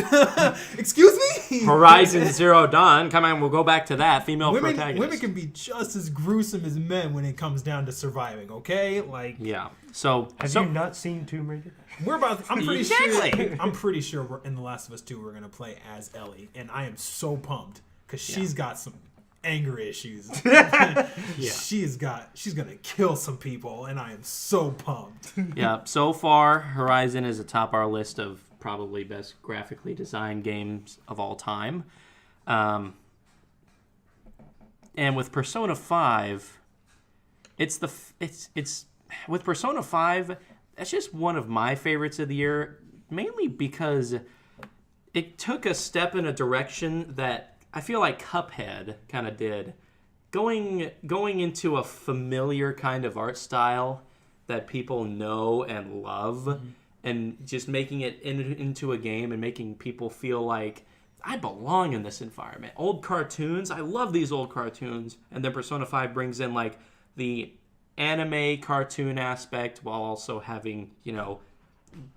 Excuse me? Horizon Zero Dawn. Come on, we'll go back to that. Female Women protagonist. can be just as gruesome as men when it comes down to surviving, okay? Yeah. So Have you not seen Tomb Raider? I'm pretty Exactly. I'm pretty sure we're in The Last of Us 2 we're gonna play as Ellie, and I am so pumped because she's got some anger issues. She's gonna kill some people, and I am so pumped. yeah. So far, Horizon is atop our list of probably best graphically designed games of all time. And with Persona 5, it's with Persona 5, that's just one of my favorites of the year, mainly because it took a step in a direction that I feel like Cuphead kind of did. Going into a familiar kind of art style that people know and love, and just making it into a game and making people feel like, I belong in this environment. Old cartoons, I love these old cartoons. And then Persona 5 brings in the anime cartoon aspect while also having,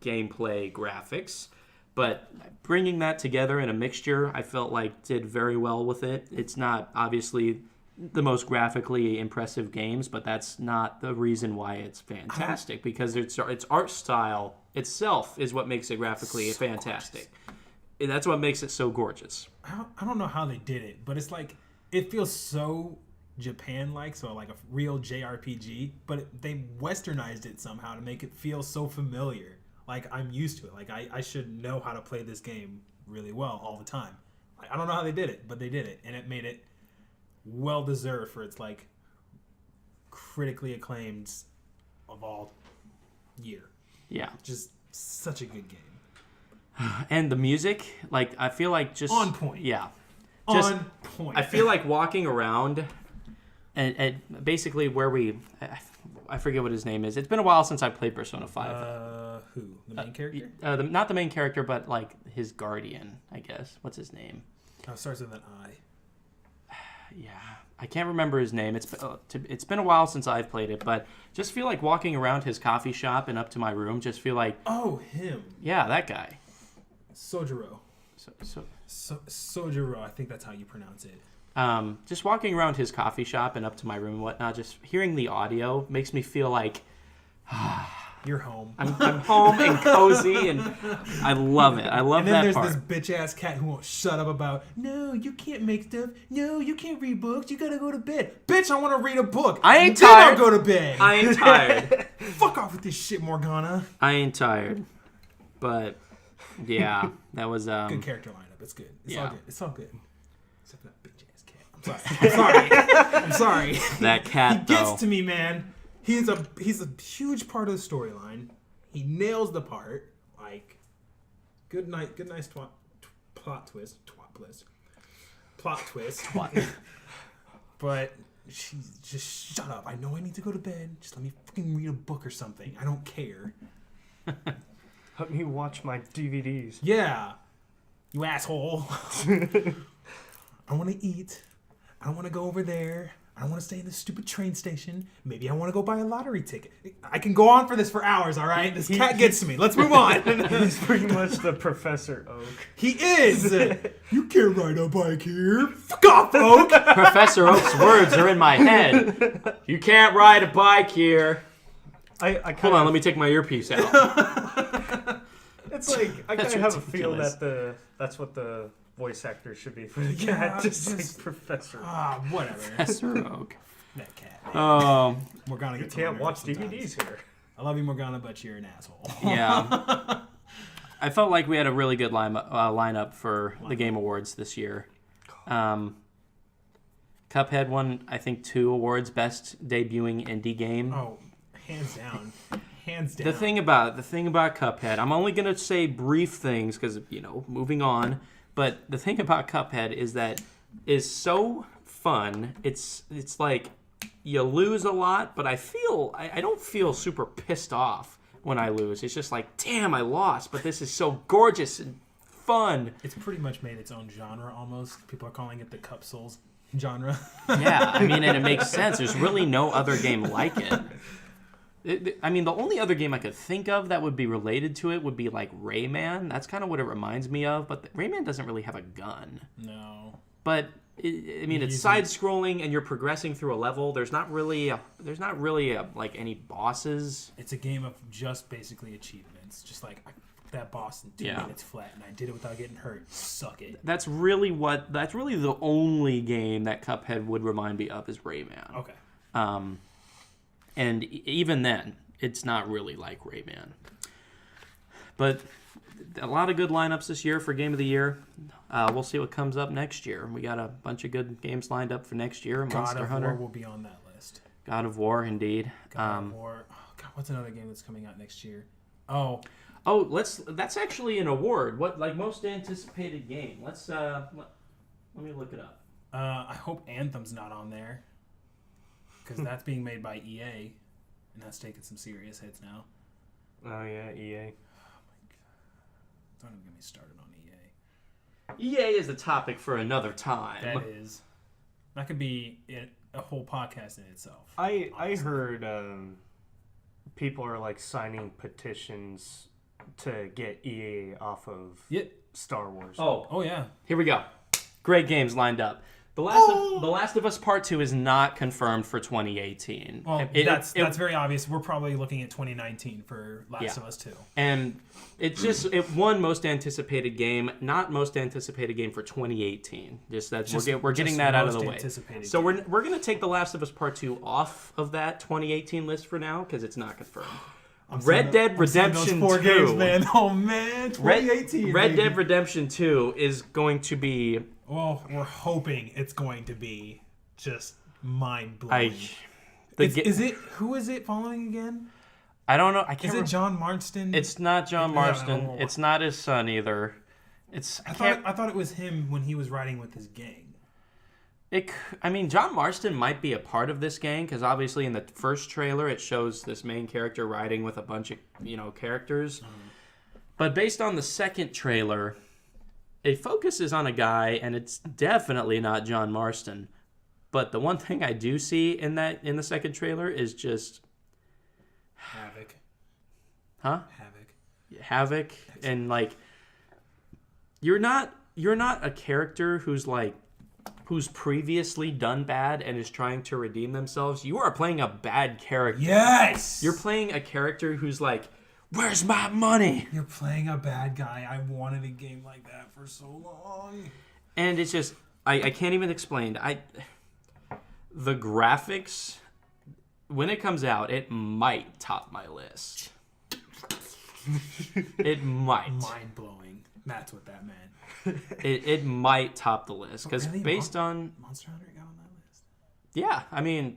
gameplay graphics. But bringing that together in a mixture, I felt like did very well with it. It's not obviously the most graphically impressive games, but that's not the reason why it's fantastic, because its art style itself is what makes it graphically fantastic. And that's what makes it so gorgeous. I don't know how they did it, but it's like it feels so Japan-like, so like a real JRPG, but they westernized it somehow to make it feel so familiar. Like I'm used to it. Like I should know how to play this game really well all the time. I don't know how they did it, but they did it, and it made it well deserved for its like critically acclaimed of all year. Yeah. Just such a good game. And the music, like, I feel like just... On point. Yeah. Just, On point. I feel like walking around and basically where I forget what his name is. It's been a while since I played Persona 5. Who? The main character? Not the main character, but, like, his guardian, I guess. What's his name? Oh, it starts with an I. Yeah. I can't remember his name. It's been a while since I've played it, but just feel like walking around his coffee shop and up to my room, just feel like... Oh, him. Yeah, that guy. Sojiro. Sojiro, I think that's how you pronounce it. Just walking around his coffee shop and up to my room and whatnot, just hearing the audio makes me feel like you're home. I'm home and cozy, and I love it. I love that part. And then there's this bitch ass cat who won't shut up about, no, you can't make stuff. No, you can't read books. You gotta go to bed. Bitch, I want to read a book. I ain't tired. I'll go to bed. I ain't tired. Fuck off with this shit, Morgana. I ain't tired. But yeah, that was good character lineup. It's good. It's all good. It's all good. Except for that bitch ass cat. I'm sorry. That cat, he gets to me, man. He's a huge part of the storyline. He nails the part. Like, good nice plot twist. But she's just shut up. I know I need to go to bed. Just let me fucking read a book or something. I don't care. Let me watch my DVDs. Yeah, you asshole. I want to eat. I don't want to go over there. I don't want to stay in this stupid train station. Maybe I want to go buy a lottery ticket. I can go on for this for hours, all right? This cat gets to me. Let's move on. He's pretty much the Professor Oak. He is. You can't ride a bike here. Fuck off, Oak. Professor Oak's words are in my head. You can't ride a bike here. Hold on, let me take my earpiece out. It's like, I kind of have a feel ridiculous. that that's what the voice actor should be for the cat. Just like Professor Oak. Whatever. Professor Oak. That cat. Morgana gets Can't watch DVDs here. I love you, Morgana, but you're an asshole. Yeah. I felt like we had a really good lineup for the Game Awards this year. Cuphead won, I think, 2 awards: Best Debuting Indie Game. Oh, hands down. Hands down. The thing about Cuphead, I'm only gonna say brief things because moving on. But the thing about Cuphead is that is so fun. It's like you lose a lot, but I don't feel super pissed off when I lose. It's just like, damn, I lost, but this is so gorgeous and fun. It's pretty much made its own genre almost. People are calling it the Cup Souls genre. Yeah, I mean, and it makes sense. There's really no other game like it. I mean, the only other game I could think of that would be related to it would be like Rayman. That's kind of what it reminds me of. But Rayman doesn't really have a gun. No. But it's side-scrolling and you're progressing through a level. There's not really like any bosses. It's a game of just basically achievements. Just like that boss in 2 minutes flat, and I did it without getting hurt. Suck it. That's really the only game that Cuphead would remind me of is Rayman. Okay. And even then, it's not really like Rayman. But a lot of good lineups this year for Game of the Year. We'll see what comes up next year. We got a bunch of good games lined up for next year. Monster Hunter. God of War will be on that list. God of War, indeed. God of War. Oh, God, what's another game that's coming out next year? Oh, that's actually an award. What, like, most anticipated game? Let me look it up. I hope Anthem's not on there. Because that's being made by EA, and that's taking some serious hits now. Oh, yeah, EA. Oh, my God. Don't even get me started on EA. EA is the topic for another time. That is. That could be a whole podcast in itself. I heard people are, like, signing petitions to get EA off of Star Wars. Oh, yeah. Here we go. Great games lined up. The Last of Us Part 2 is not confirmed for 2018. Well, that's very obvious. We're probably looking at 2019 for Last of Us 2. And it won most anticipated game, not most anticipated game for 2018. We're getting that out of the way. So we're going to take The Last of Us Part 2 off of that 2018 list for now because it's not confirmed. Red Dead Redemption 2. Games, man. Oh man, 2018. Red Dead Redemption 2 is going to be. Well, we're hoping it's going to be just mind blowing. Who is it following again? I don't know. I can't. Is it John Marston? It's not John Marston. It's not his son either. I thought it was him when he was riding with his gang. John Marston might be a part of this gang because obviously in the first trailer it shows this main character riding with a bunch of characters. But based on the second trailer, it focuses on a guy, and it's definitely not John Marston. But the one thing I do see in the second trailer is just Havoc. Huh? Havoc, and you're not a character who's previously done bad and is trying to redeem themselves. You are playing a bad character. Yes! You're playing a character who's like, where's my money? You're playing a bad guy. I wanted a game like that for so long. And it's just, I can't even explain. The graphics, when it comes out, it might top my list. It might. Mind blowing. That's what that meant. It might top the list because based on Monster Hunter got on that list. Yeah,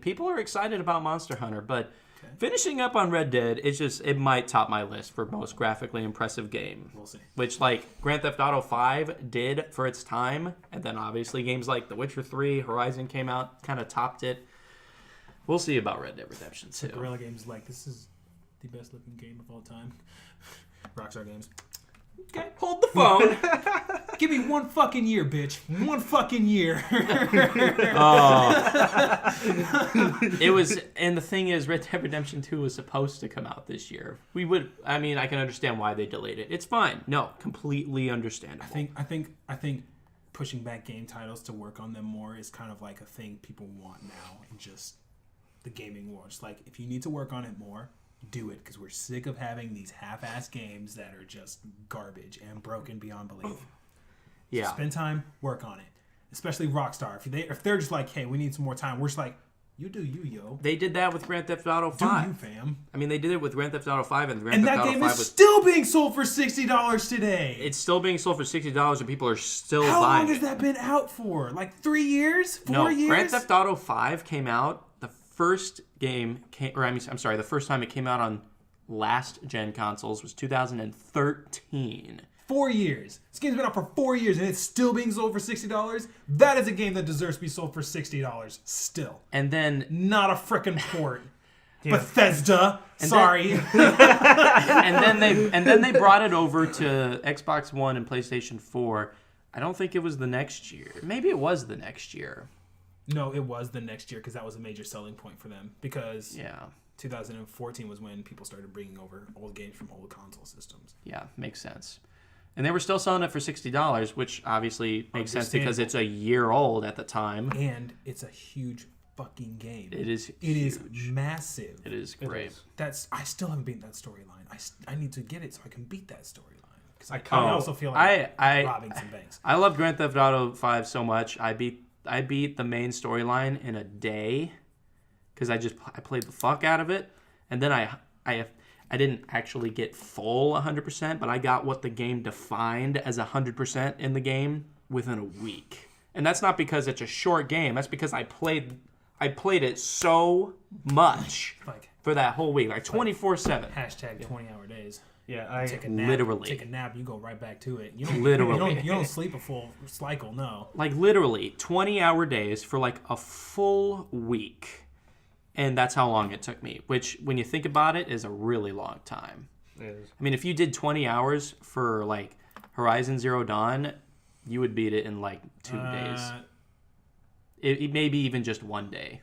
people are excited about Monster Hunter, but finishing up on Red Dead, it might top my list for most graphically impressive game. We'll see. Which Grand Theft Auto 5 did for its time, and then obviously games like The Witcher 3, Horizon came out, kind of topped it. We'll see about Red Dead Redemption 2. Guerrilla Games this is the best looking game of all time. Rockstar Games. Okay, hold the phone. Give me 1 fucking year, bitch. 1 fucking year. It was, and the thing is, Red Dead Redemption 2 was supposed to come out this year. I can understand why they delayed it. It's fine. No, completely understandable. I think pushing back game titles to work on them more is kind of like a thing people want now in just the gaming world. It's like, if you need to work on it more, do it, because we're sick of having these half-ass games that are just garbage and broken beyond belief. Yeah. So spend time, work on it. Especially Rockstar. If they're just like, hey, we need some more time, we're just like, you do you, yo. They did that with Grand Theft Auto 5. Do you, fam. They did it with Grand Theft Auto 5, and Grand and Theft that Auto game 5 is was still being sold for $60 today. It's still being sold for $60, and people are still How buying long has that been out for? 3 years? 4 years? Grand Theft Auto 5 came out. The first time it came out on last gen consoles was 2013. 4 years. This game's been out for 4 years and it's still being sold for $60. That is a game that deserves to be sold for $60 still. And then not a frickin' port. Bethesda. Sorry. and then they brought it over to Xbox One and PlayStation 4. I don't think it was the next year. Maybe it was the next year. No, it was the next year because that was a major selling point for them. Because 2014 was when people started bringing over old games from old console systems. Yeah, makes sense. And they were still selling it for $60, which obviously makes sense because it's a year old at the time. And it's a huge fucking game. It is huge. It is massive. It is great. I still haven't beaten that storyline. I need to get it so I can beat that storyline. Because I also feel like robbing some banks. I love Grand Theft Auto 5 so much. I beat the main storyline in a day because I played the fuck out of it, and then I didn't actually get full 100%, but I got what the game defined as 100% in the game within a week. And that's not because it's a short game. That's because I played it so much for that whole week, 24/7. Hashtag 20-hour days. Yeah, take a nap, literally take a nap. You go right back to it. You don't, literally, you don't sleep a full cycle. No, literally 20-hour days for a full week. And that's how long it took me, which, when you think about it, is a really long time. It is. If you did 20 hours for, Horizon Zero Dawn, you would beat it in, 2 days. It maybe even just 1 day.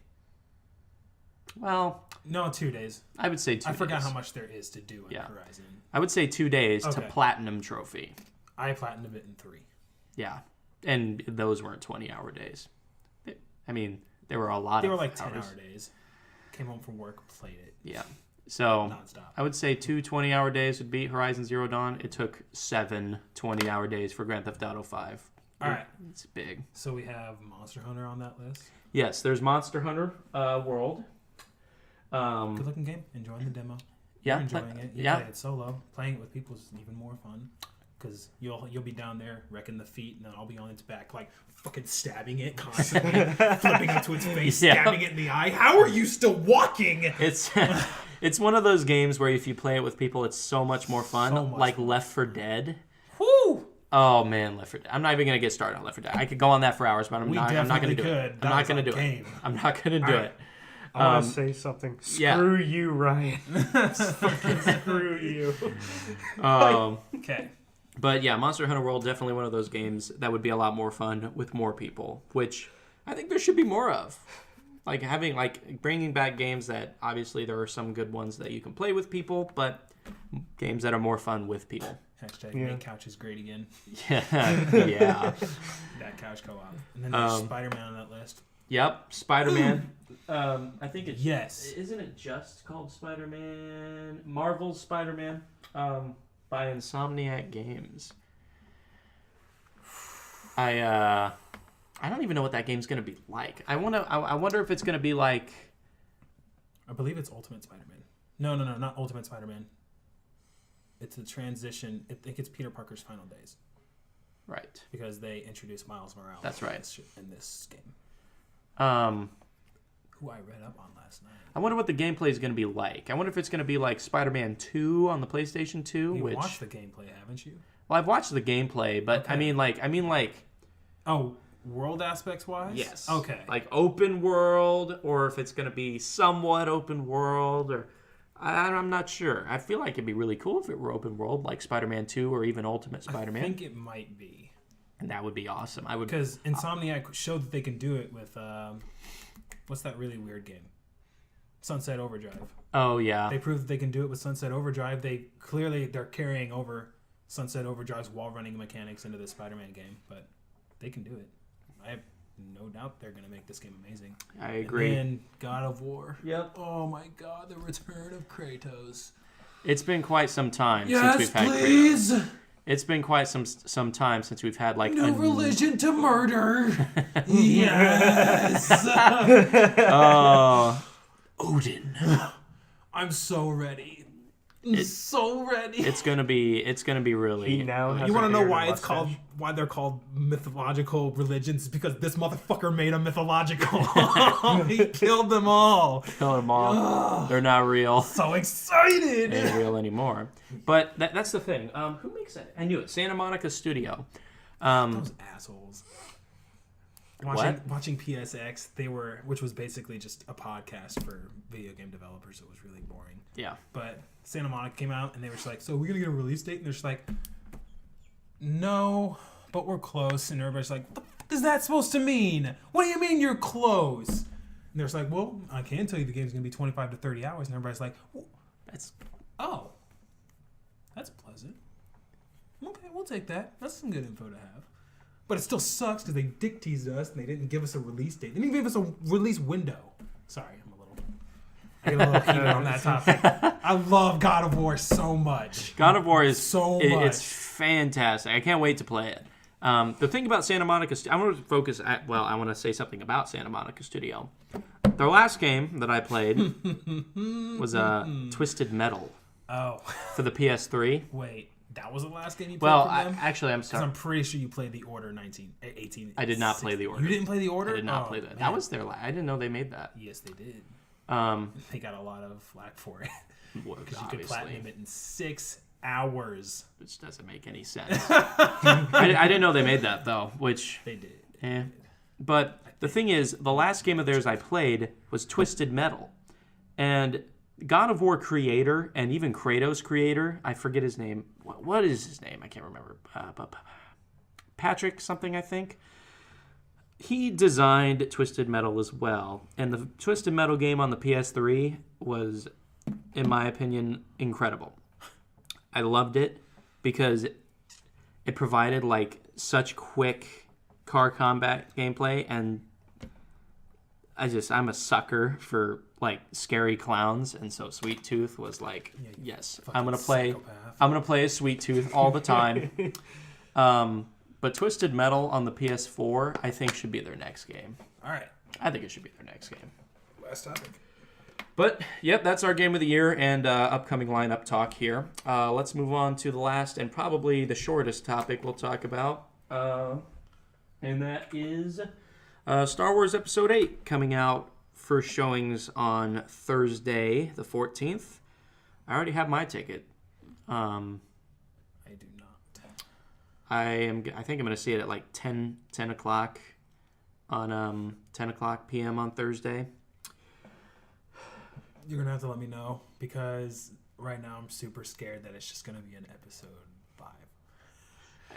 Well... No, 2 days. I would say 2 days. I forgot how much there is to do in Horizon. I would say 2 days to Platinum Trophy. I platinumed it in 3. Yeah. And those weren't 20-hour days. I mean, there were a lot They of were like hours. 10-hour days. Came home from work, played it Yeah. So nonstop. I would say 2 20-hour days would beat Horizon Zero Dawn. It took 7 20-hour days for Grand Theft Auto 5. All right. It's big. So we have Monster Hunter on that list. Yes, there's Monster Hunter World. Good looking game. Enjoying the demo. Yeah, You're enjoying it. You yeah. play it solo. Playing it with people is even more fun. Because you'll be down there wrecking the feet, and then I'll be on its back, like fucking stabbing it constantly, flipping up to its face, Yeah. stabbing it in the eye. How are you still walking? It's it's one of those games where if you play it with people, it's so much more fun. So much like fun. Left 4 Dead. Woo! Oh man, Left 4 Dead. I'm not even gonna get started on Left 4 Dead. I could go on that for hours, but I'm not gonna do it. I'm not gonna do it. I'm not gonna do it. I want to say something. yeah. Screw you, Ryan. Screw you. Okay. But yeah, Monster Hunter World, definitely one of those games that would be a lot more fun with more people, which I think there should be more of. Like bringing back games that obviously there are some good ones that you can play with people, but games that are more fun with people. Hashtag make couches great again. Yeah, yeah. That couch co-op. And then there's Spider-Man on that list. Yep, Spider-Man. I think it's Yes. Isn't it just called Spider-Man? Marvel's Spider-Man. By Insomniac Games. I don't even know what that game's gonna be like. I wonder if it's gonna be like. I believe it's Ultimate Spider-Man. No, not Ultimate Spider-Man. It's a transition. I think it's Peter Parker's final days. Right. Because they introduced Miles Morales. That's right. In this game. Who I read up on last night. I wonder what the gameplay is gonna be like. I wonder if it's gonna be like Spider-Man 2 on the PlayStation 2. You watched the gameplay, haven't you? Well, I've watched the gameplay, but Okay. I mean like. Oh, world aspects wise? Yes. Okay. Like open world, or if it's going to be somewhat open world, or I'm not sure. I feel like it'd be really cool if it were open world, like Spider-Man 2 or even Ultimate Spider-Man. I think it might be. And that would be awesome. I would Because Insomniac showed that they can do it with what's that really weird game? Sunset Overdrive. Oh yeah. They proved that they can do it with Sunset Overdrive. They're carrying over Sunset Overdrive's wall running mechanics into the Spider-Man game, but they can do it. I have no doubt they're going to make this game amazing. I agree. And God of War. Yep. Oh my God, the return of Kratos. It's been quite some time since Yes, we've had please. Kratos. It's been quite some time since we've had like No a religion to murder. Yes. Oh, Odin. I'm so ready. So ready. It's gonna be really. He now has You want to a know beard why and it's called? mustache. Why they're called mythological religions? Because this motherfucker made them mythological. He killed them all. Kill them all. They're not real. So excited. They ain't real anymore. But that's the thing. Who makes it? I knew it. Santa Monica Studio. Those assholes. What? Watching PSX, which was basically just a podcast for video game developers. It was really boring. Yeah. But Santa Monica came out and they were just like, so we're gonna get a release date, and they're just like, no, but we're close. And everybody's like, what the fuck is that supposed to mean? What do you mean you're close? And they're just like, well, I can tell you the game's gonna be 25 to 30 hours. And everybody's like, that's pleasant. Okay, we'll take that. That's some good info to have. But it still sucks because they dick teased us and they didn't give us a release date. They didn't even give us a release window. Sorry, I get a little heated on that topic. I love God of War so much. God of War is so much. much. It's fantastic. I can't wait to play it. The thing about Santa Monica, I want to focus. I want to say something about Santa Monica Studio. Their last game that I played was Twisted Metal Oh, for the PS3. wait. That was the last game you played Well, from them? actually, I'm Because sorry. I'm pretty sure you played The Order 18. I did not play The Order. You didn't play The Order? I did not Oh, play that. man. That was their. I didn't know they made that. Yes, they did. Um, They got a lot of flack for it. well, Because you could obviously, platinum it in 6 hours. which doesn't make any sense. I didn't know they made that though. Which, They did. but the thing is, the last game of theirs I played was Twisted Metal, and God of War creator and even Kratos creator, I forget his name. What is his name? I can't remember. Patrick something, I think. He designed Twisted Metal as well, and the Twisted Metal game on the PS3 was, in my opinion, incredible. I loved it because it provided like such quick car combat gameplay, and I'm a sucker for like scary clowns, and so Sweet Tooth was like, yes, I'm gonna play as Sweet Tooth all the time. But Twisted Metal on the PS4, I think should be their next game. All right. I think it should be their next game. Last topic. But yep, that's our game of the year and upcoming lineup talk here. Let's move on to the last and probably the shortest topic we'll talk about, and that is Star Wars Episode VIII coming out. First showings on Thursday, the 14th. I already have my ticket. I do not. I think I'm going to see it at like 10 o'clock on 10 o'clock p.m. on Thursday. You're going to have to let me know, because right now I'm super scared that it's just going to be an episode 5.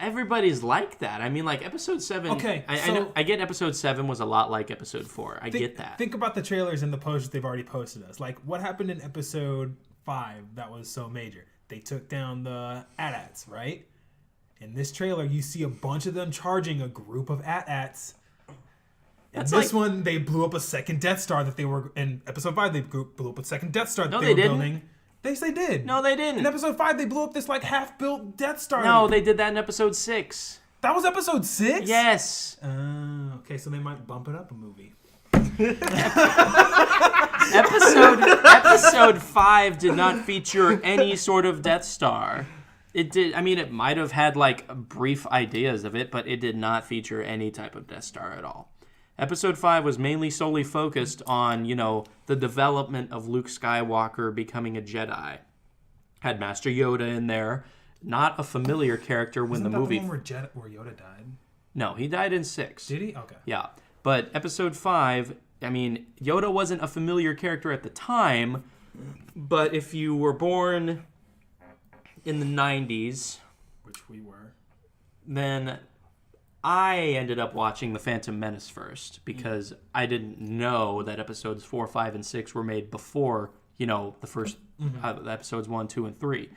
Everybody's like that. I mean, like Episode 7. Okay, I get Episode 7 was a lot like Episode 4. I get that. Think about the trailers and the posters they've already posted us. Like, what happened in Episode 5 that was so major? They took down the AT-ATs, right? In this trailer, you see a bunch of them charging a group of AT-ATs. In this one, they blew up a second Death Star that they were... In Episode 5, they blew up a second Death Star that they were building. They did. No, they didn't. In Episode 5, they blew up this, like, half-built Death Star. No, they did that in Episode 6. That was Episode 6? Yes. Okay, so they might bump it up a movie. Episode 5 did not feature any sort of Death Star. It did. I mean, it might have had, like, brief ideas of it, but it did not feature any type of Death Star at all. Episode 5 was mainly solely focused on, the development of Luke Skywalker becoming a Jedi. Had Master Yoda in there. Not a familiar character when Isn't the that movie... the one where Yoda died? No, he died in 6. Did he? Okay. Yeah. But Episode 5, I mean, Yoda wasn't a familiar character at the time, but if you were born in the 90s... Which we were. Then... I ended up watching The Phantom Menace first because I didn't know that episodes 4, 5, and 6 were made before, the first episodes 1, 2, and 3.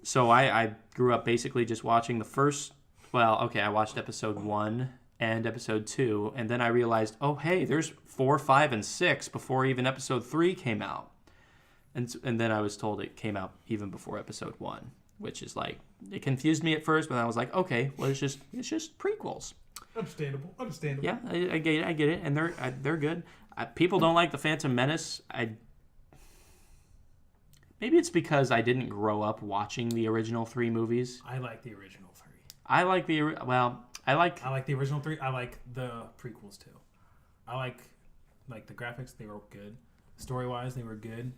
So I grew up basically just watching the first... Well, okay, I watched episode 1 and episode 2, and then I realized, oh, hey, there's 4, 5, and 6 before even episode 3 came out. And then I was told it came out even before episode 1. Which is like, it confused me at first, but I was like, okay, well, it's just prequels. Understandable. Yeah, I get it, and they're good. People don't like the Phantom Menace. Maybe it's because I didn't grow up watching the original 3 movies. I like the original 3. I like the original 3. I like the prequels too. I like the graphics. They were good. Story wise, they were good.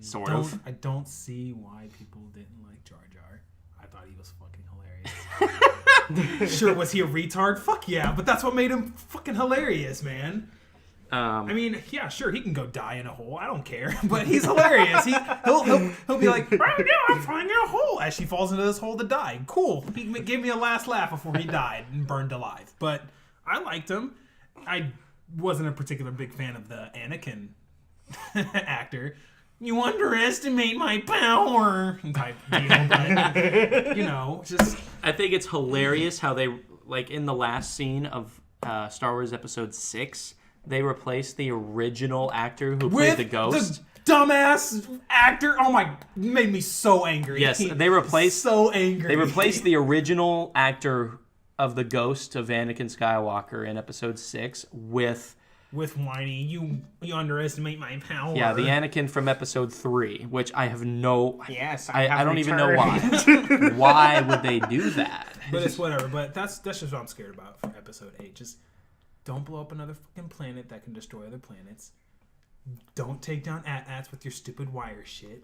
Sort of. I don't see why people didn't like Jar Jar. I thought he was fucking hilarious. Sure, was he a retard? Fuck yeah, but that's what made him fucking hilarious, man. I mean, yeah, sure, he can go die in a hole. I don't care, but he's hilarious. He'll be like, right now I'm falling in a hole as she falls into this hole to die. Cool. He gave me a last laugh before he died and burned alive. But I liked him. I wasn't a particular big fan of the Anakin actor. You underestimate my power type deal, but, just... I think it's hilarious how they, like, in the last scene of Star Wars Episode 6, they replaced the original actor who played the ghost. The dumbass actor! Oh my... made me so angry. Yes, they replaced... So angry. They replaced the original actor of the ghost of Anakin Skywalker in Episode 6 with whiny, you underestimate my power. Yeah, the Anakin from Episode 3, which I have no... Yes, I don't even know why. Why would they do that? But it's whatever. But that's just what I'm scared about for Episode 8. Just don't blow up another fucking planet that can destroy other planets. Don't take down AT-ATs with your stupid wire shit.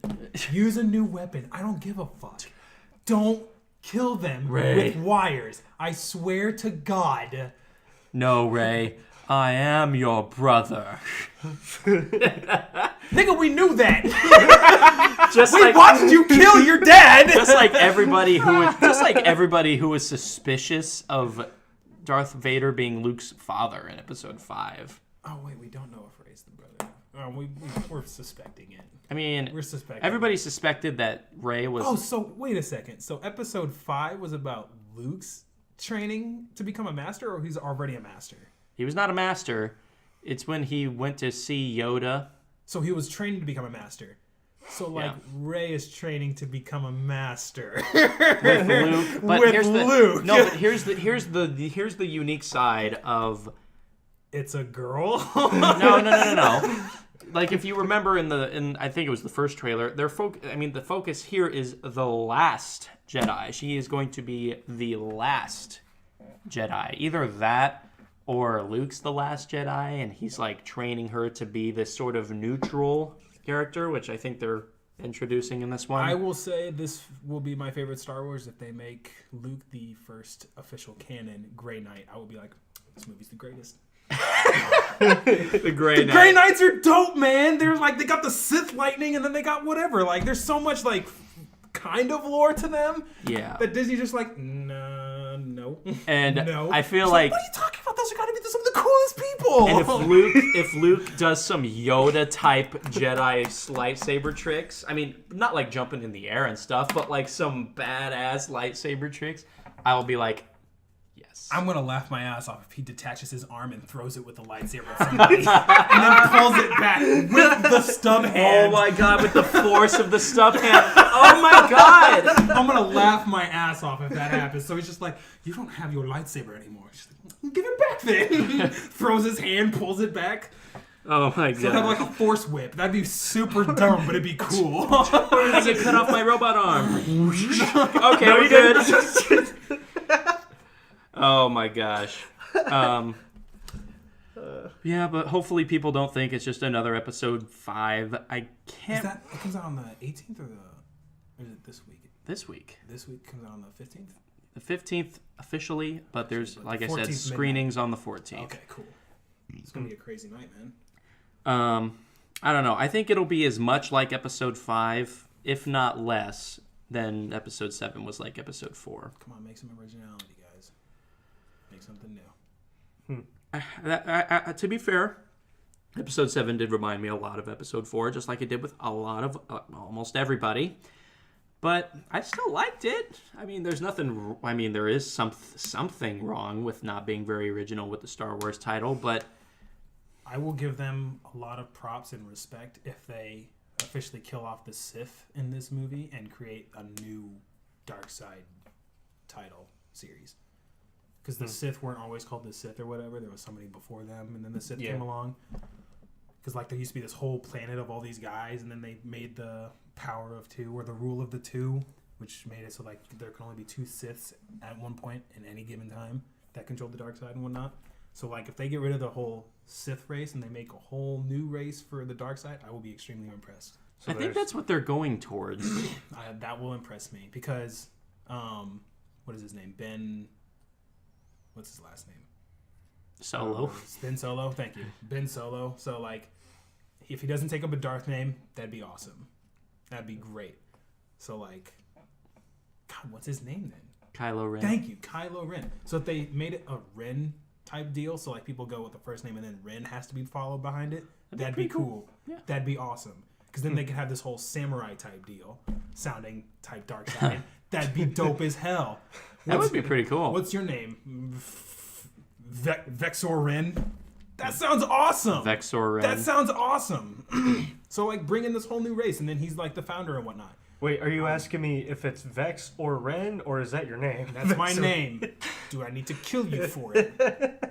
Use a new weapon. I don't give a fuck. Don't kill them with wires. I swear to God. No, Rey. I am your brother. Nigga, we knew that. We watched you kill your dad. Just like everybody who was suspicious of Darth Vader being Luke's father in Episode 5. Oh wait, we don't know if Rey's the brother. We're suspecting it. I mean, we're suspecting. Everybody suspected that Rey was. Oh, so wait a second. So Episode 5 was about Luke's training to become a master, or he's already a master? He was not a master. It's when he went to see Yoda. So he was training to become a master. So like Rey is training to become a master With Luke. But with here's Luke. No, but here's the unique side of. It's a girl. No. Like if you remember in I think it was the first trailer, the focus here is the last Jedi. She is going to be the last Jedi. Either that or Luke's the last Jedi, and he's like training her to be this sort of neutral character, which I think they're introducing in this one. I will say this will be my favorite Star Wars if they make Luke the first official canon Grey Knight. I will be like, this movie's the greatest. The Grey Knight. Grey Knights are dope, man. They're like, they got the Sith lightning and then they got whatever. Like, there's so much like kind of lore to them. Yeah. That Disney's just like, no. And No. I feel It's like what are you talking about? Those are gotta be some of the coolest people. and if Luke does some Yoda type Jedi lightsaber tricks, I mean, not like jumping in the air and stuff, but like some badass lightsaber tricks, I will be like, yes. I'm gonna laugh my ass off if he detaches his arm and throws it with the lightsaber at somebody, and then pulls it back with the stub hand. Oh my god, with the force of the stub hand. Oh my god. I'm gonna laugh my ass off if that happens. So he's just like, "You don't have your lightsaber anymore." She's like, "Give it back then." Throws his hand, pulls it back. Oh my So have god. like a force whip. That'd be super dumb, but it'd be cool. I get cut off my robot arm. Okay, we're good. Oh my gosh. Yeah, but hopefully people don't think it's just another episode 5. I can't. It comes out on the 18th or is it this week? This week. This week comes out on the 15th. The 15th officially, but there's, like I 14th said, midnight. screenings on the 14th. Okay, cool. It's gonna be a crazy night, man. I don't know. I think it'll be as much like episode 5, if not less, than episode 7 was like episode 4. Come on, make some originality, guys. Make something new. To be fair, episode 7 did remind me a lot of episode 4, just like it did with a lot of almost everybody. But I still liked it. I mean, there's nothing. I mean, there is something wrong with not being very original with the Star Wars title, but I will give them a lot of props and respect if they officially kill off the Sith in this movie and create a new dark side title series. Because the Sith weren't always called the Sith or whatever. There was somebody before them, and then the Sith came along. Because like there used to be this whole planet of all these guys, and then they made the power of 2 or the rule of the 2, which made it so like there can only be 2 Siths at one point in any given time that controlled the dark side and whatnot. So like if they get rid of the whole Sith race and they make a whole new race for the dark side, I will be extremely impressed. I think that's what they're going towards. That will impress me because what is his name? What's his last name? Solo. Ben Solo. Thank you. Ben Solo. So like if he doesn't take up a Darth name, that'd be awesome. That'd be great. So like God, what's his name then? Kylo Ren. Thank you, Kylo Ren. So if they made it a Ren type deal, so like people go with the first name and then Ren has to be followed behind it, that'd be cool. Yeah. That'd be awesome. Because then they could have this whole samurai type deal, sounding type dark side. That'd be dope as hell. That would be pretty cool. What's your name? Vexor Ren? That sounds awesome. Vexor Ren. That sounds awesome. So like bring in this whole new race and then he's like the founder and whatnot. Wait, are you asking me if it's Vex or Ren, or is that your name? That's my name. Do I need to kill you for it?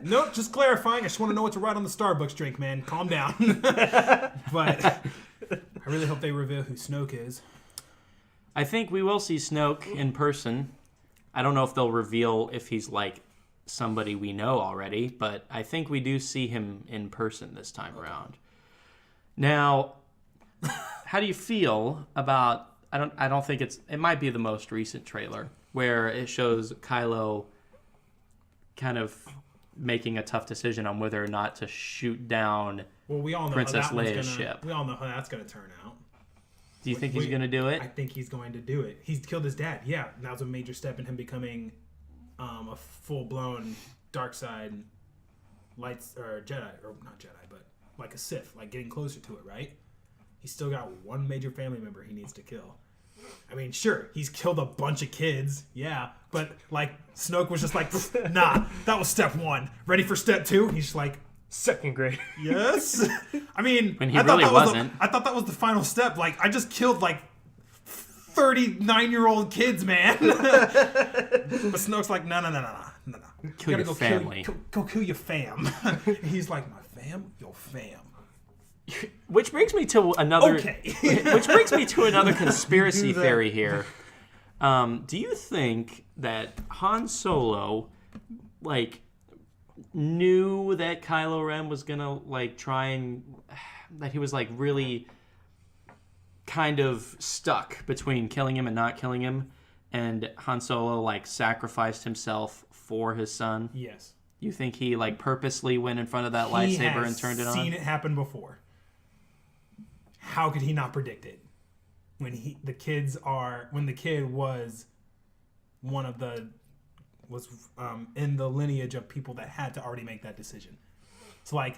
Nope, just clarifying. I just want to know what to write on the Starbucks drink, man. Calm down. But I really hope they reveal who Snoke is. I think we will see Snoke in person. I don't know if they'll reveal if he's like somebody we know already, but I think we do see him in person this time around. Now, how do you feel about? I don't think it might be the most recent trailer where it shows Kylo kind of making a tough decision on whether or not to shoot down we all know Princess how that Leia's one's ship. We all know how that's going to turn out. Do you think he's going to do it? I think he's going to do it. He's killed his dad. Yeah, now's a major step in him becoming a full-blown dark side lights or Jedi, or not Jedi, but like a Sith, like getting closer to it, right? He's still got one major family member he needs to kill. I mean, sure, he's killed a bunch of kids, yeah, but like Snoke was just like, nah, that was step 1. Ready for step 2? He's just like, 2nd grade. yes. I mean, When he I thought really that wasn't. I thought that was the final step. Like, I just killed like 39-year-old kids, man. But Snoke's like, no. Kill your family. Go kill your fam. He's like, my fam, your fam. Which brings me to another. Okay. Which brings me to another conspiracy theory here. Do you think that Han Solo, like, knew that Kylo Ren was gonna like try and that he was like really kind of stuck between killing him and not killing him, and Han Solo like sacrificed himself for his son? Yes. You think he like purposely went in front of that He lightsaber has and turned it on? seen it happen before. How could he not predict it? When the kid was one of the in the lineage of people that had to already make that decision. So like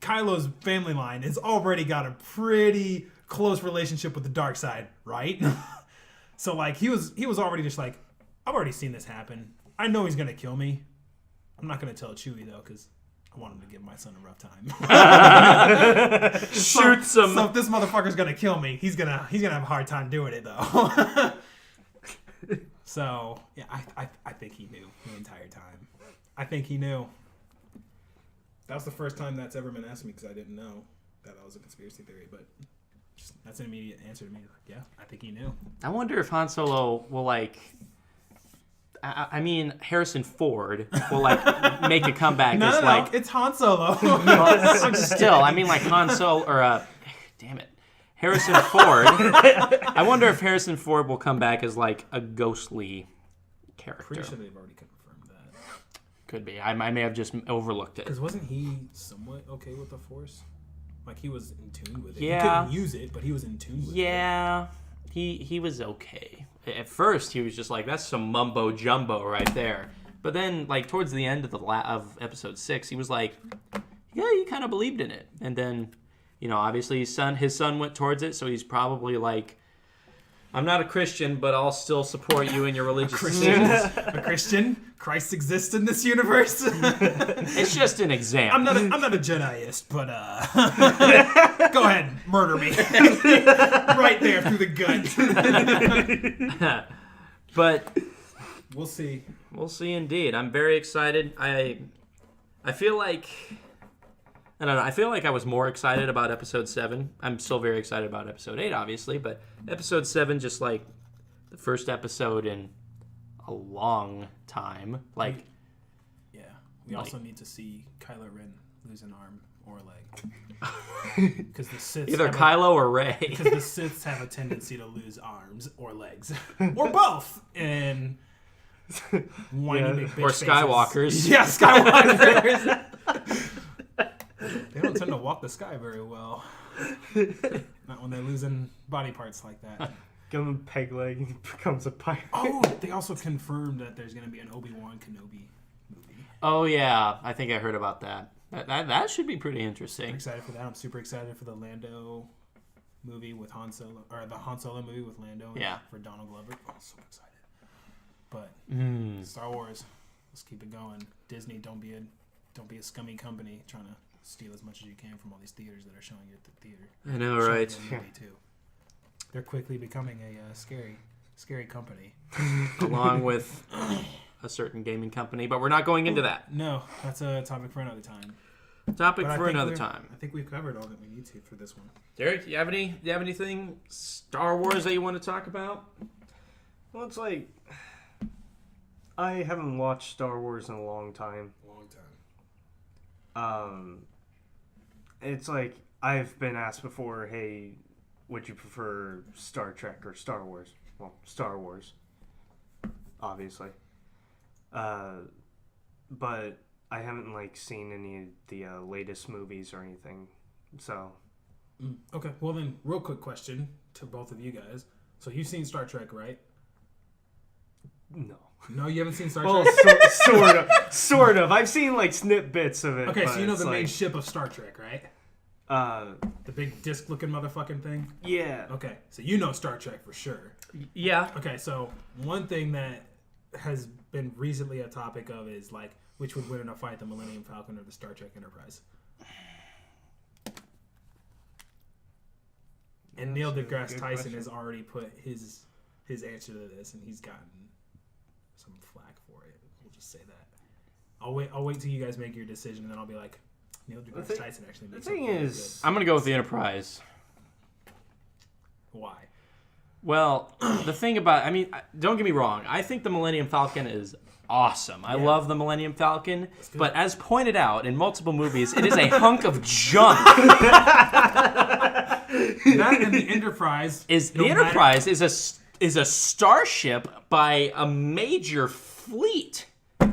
Kylo's family line has already got a pretty close relationship with the dark side, right? So like he was already just like, I've already seen this happen. I know he's gonna kill me. I'm not gonna tell Chewie though, because I want him to give my son a rough time. Shoots him. So if this motherfucker's gonna kill me, he's gonna have a hard time doing it though. So yeah, I think he knew the entire time. I think he knew. That was the first time that's ever been asked me because I didn't know that was a conspiracy theory. But that's an immediate answer to me. Like, yeah, I think he knew. I wonder if Han Solo will like. I mean, Harrison Ford will like make a comeback No, like it's Han Solo. still. I mean, like Han Solo or damn it, Harrison Ford. I wonder if Harrison Ford will come back as like a ghostly character. Pretty sure they've already confirmed that. Could be. I may have just overlooked it. Because wasn't he somewhat okay with the Force? Like he was in tune with it. Yeah. He couldn't use it, but he was in tune with it. Yeah, he was okay. At first, he was just like, that's some mumbo jumbo right there. But then, like, towards the end of of episode 6, he was like, yeah, he kind of believed in it. And then, you know, obviously his son went towards it, so he's probably like, I'm not a Christian, but I'll still support you in your religious decisions. A Christian? Christ exists in this universe? It's just an example. I'm not a Jediist, but go ahead, murder me. Right there through the gut. But We'll see. we'll see indeed. I'm very excited. I feel like I don't know. I feel like I was more excited about episode 7. I'm still very excited about episode 8, obviously, but episode 7 just like the first episode in a long time. Like Yeah. We also need to see Kylo Ren lose an arm or a leg. Because the Sith either Kylo or Rey. Because the Siths have a tendency to lose arms or legs. Or both. And whiny big bitch Or faces. Skywalkers. Yeah, Skywalkers. They don't tend to walk the sky very well. Not when they're losing body parts like that. Give him a peg leg and he becomes a pirate. Oh, they also confirmed that there's going to be an Obi-Wan Kenobi movie. Oh yeah, I think I heard about that. That should be pretty interesting. I'm excited for that. I'm super excited for the Lando movie with Han Solo, or the Han Solo movie with Lando. Yeah. For Donald Glover. Oh, I'm so excited. But Star Wars, let's keep it going. Disney, don't be a scummy company trying to steal as much as you can from all these theaters that are showing you at the theater. I know, Showing right? you a movie too. They're quickly becoming a scary company. Along with a certain gaming company, but we're not going into that. No, that's a topic for another time. Topic But I for think another time. I think we've covered all that we need to for this one. Derek, do you have anything Star Wars that you want to talk about? Well, it's like I haven't watched Star Wars in a long time. It's like I've been asked before, hey, would you prefer Star Trek or Star Wars? Well, Star Wars, obviously. But I haven't like seen any of the latest movies or anything, so. Okay, well then, real quick question to both of you guys. So you've seen Star Trek, right? No. No, you haven't seen Star Well, Trek? sort of. I've seen like snippets of it. Okay, but so you know it's the main like, ship of Star Trek, right? The big disc-looking motherfucking thing? Yeah. Okay, so you know Star Trek for sure. Yeah. Okay, so one thing that has been recently a topic of is, like, which would win in a fight, the Millennium Falcon or the Star Trek Enterprise? And Neil deGrasse Tyson has already put his answer to this, and he's gotten some flack for it. We'll just say that. I'll wait till you guys make your decision, and then I'll be like, Neil deGrasse Tyson actually makes something really good. I'm gonna go with the Enterprise. Why? Well, the thing about, I mean, don't get me wrong. I think the Millennium Falcon is awesome. I love the Millennium Falcon, but as pointed out in multiple movies, it is a hunk of junk. That and the Enterprise is a starship by a major fleet.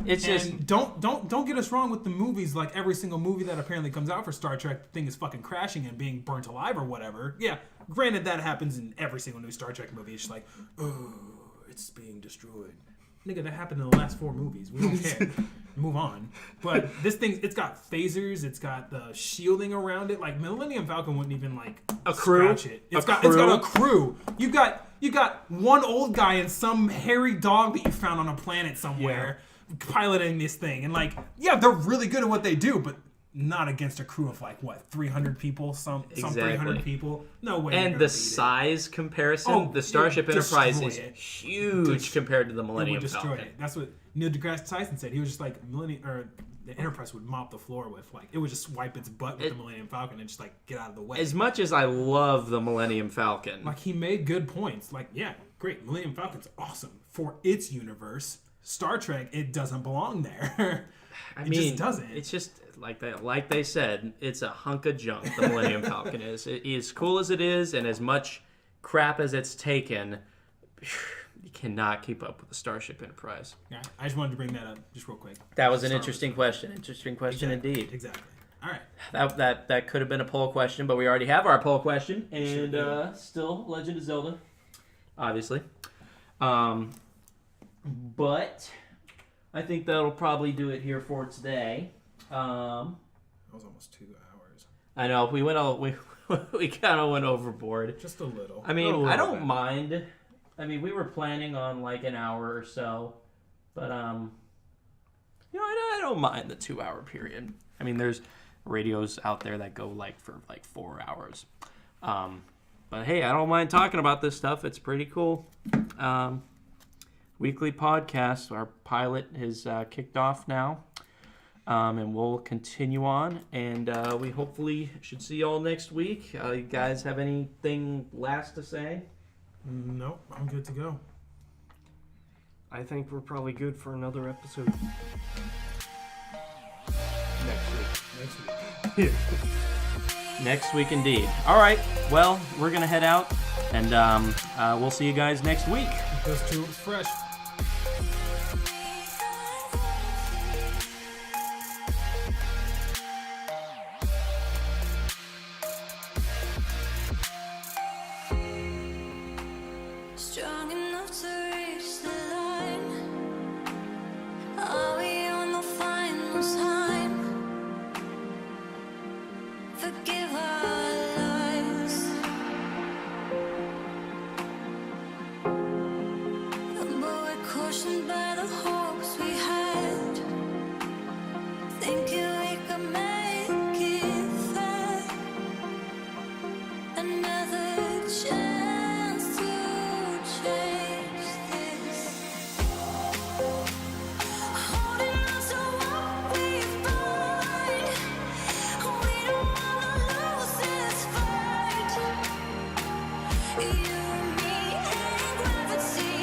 It's and don't get us wrong with the movies. Like every single movie that apparently comes out for Star Trek, the thing is fucking crashing and being burnt alive or whatever. Yeah, granted that happens in every single new Star Trek movie. It's just like, oh, it's being destroyed. Nigga, that happened in the last 4 movies. We don't care. Move on. But this thing, it's got phasers. It's got the shielding around it. Like Millennium Falcon wouldn't even like a crew. Scratch it. It's got a crew. You got one old guy and some hairy dog that you found on a planet somewhere piloting this thing. And like, yeah, they're really good at what they do, but not against a crew of like what 300 people, some 300 people. No way. And the size comparison, the Starship Enterprise is huge compared to the Millennium Falcon. That's what Neil deGrasse Tyson said. He was just like the Enterprise would mop the floor with, like, it would just wipe its butt with the Millennium Falcon and just like get out of the way. As much as I love the Millennium Falcon, like he made good points. Like, yeah, great, Millennium Falcon's awesome for its universe. Star Trek, it doesn't belong there. It just doesn't. It's just like they said, it's a hunk of junk. The Millennium Falcon is. As cool as it is, and as much crap as it's taken, you cannot keep up with the Starship Enterprise. Yeah, I just wanted to bring that up just real quick. That was an interesting question. Interesting question indeed. Exactly. All right. That could have been a poll question, but we already have our poll question, and still Legend of Zelda, obviously. But I think that'll probably do it here for today. That was almost 2 hours. I know we kind of went overboard. Just a little. I mean, I don't mind. I mean, we were planning on like an hour or so, but I don't mind the 2 hour period. I mean, there's radios out there that go like for like 4 hours. But hey, I don't mind talking about this stuff. It's pretty cool. Weekly podcast. Our pilot has kicked off now. And we'll continue on, and we hopefully should see you all next week. You guys have anything last to say? Nope, I'm good to go. I think we're probably good for another episode. Next week. Next week, indeed. All right, well, we're going to head out, and we'll see you guys next week. Those two fresh. Strong enough to reach the line. Are we on the final time? Forgive our lies. But we're cautioned by the hopes we had, thinking we could make it fair. Another chance to change this. Holding on to what we find. We don't wanna lose this fight. You, me, and gravity.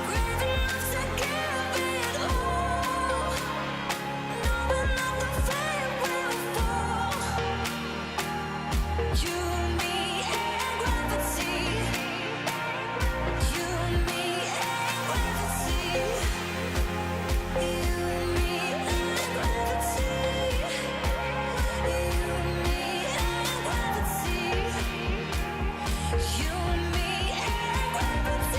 Brave enough to give it all. Knowing that the fate will fall. You, me, and gravity. You, me, and gravity. You, me, and gravity. You, me, and gravity. You, me, and gravity.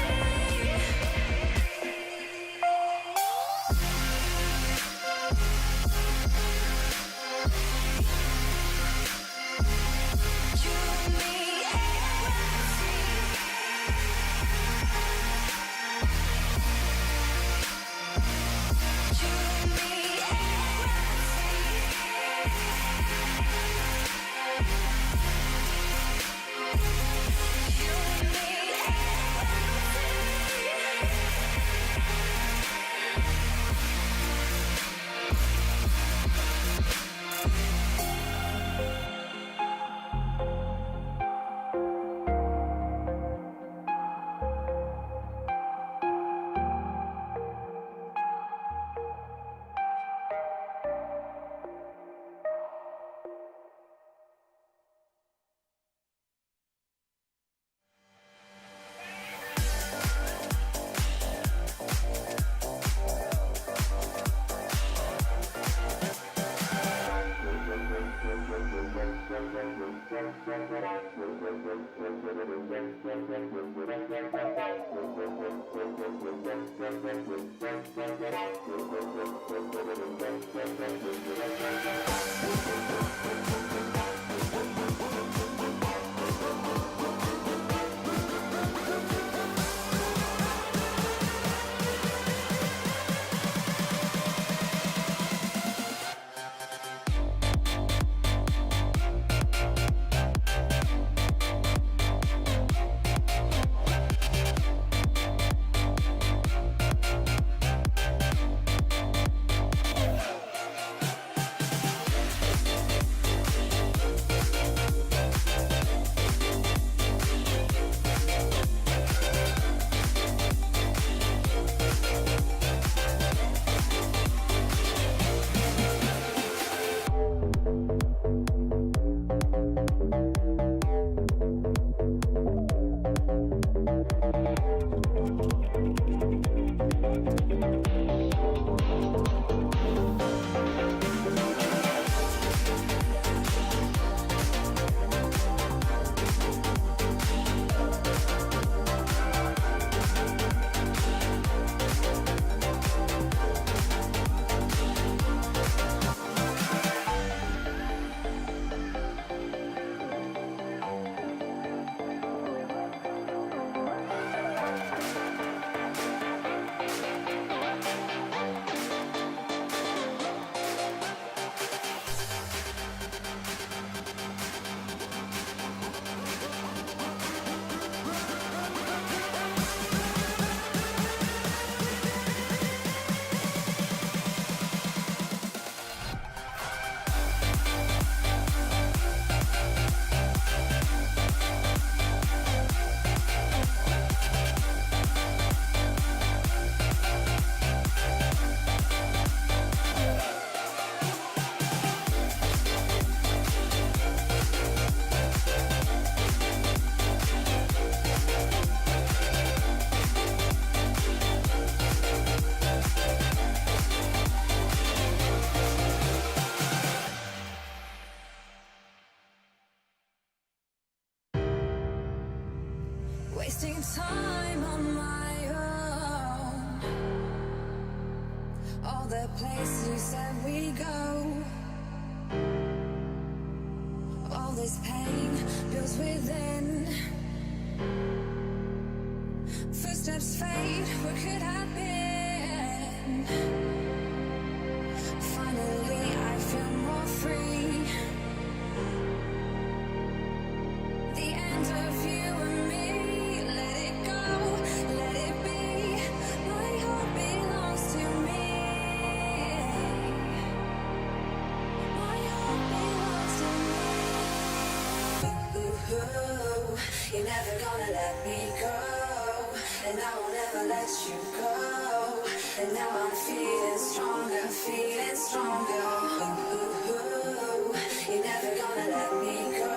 Wasting time on my own. All the places you said we go. All this pain builds within. Footsteps fade, what could have been? Finally I feel more free. The end of you and me. Let it go, let it be. My heart belongs to me. My heart belongs to me. Ooh, you're never gonna let me go, and I will never let you go. And now I'm feeling stronger, feeling stronger. Ooh, you're never gonna let me go,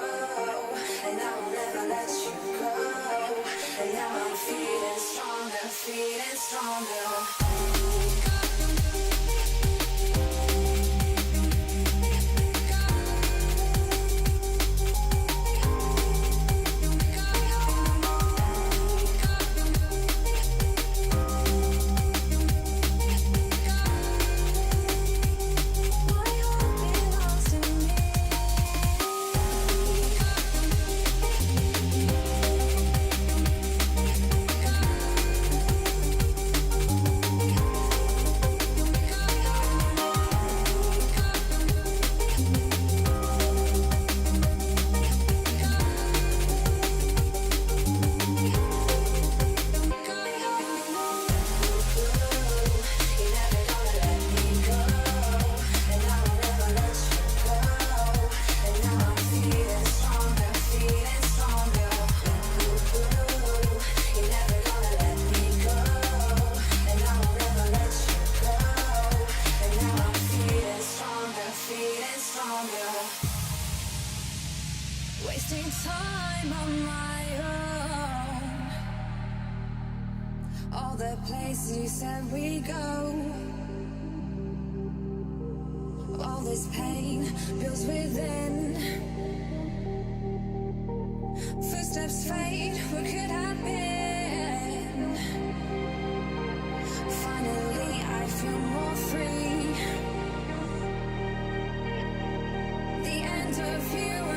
and I will never let you go. And now I'm feeling stronger, feeling stronger. Wasting time on my own. All the places you said we go. All this pain builds within. footsteps fade, what could have been? Finally, I feel more free. The end of you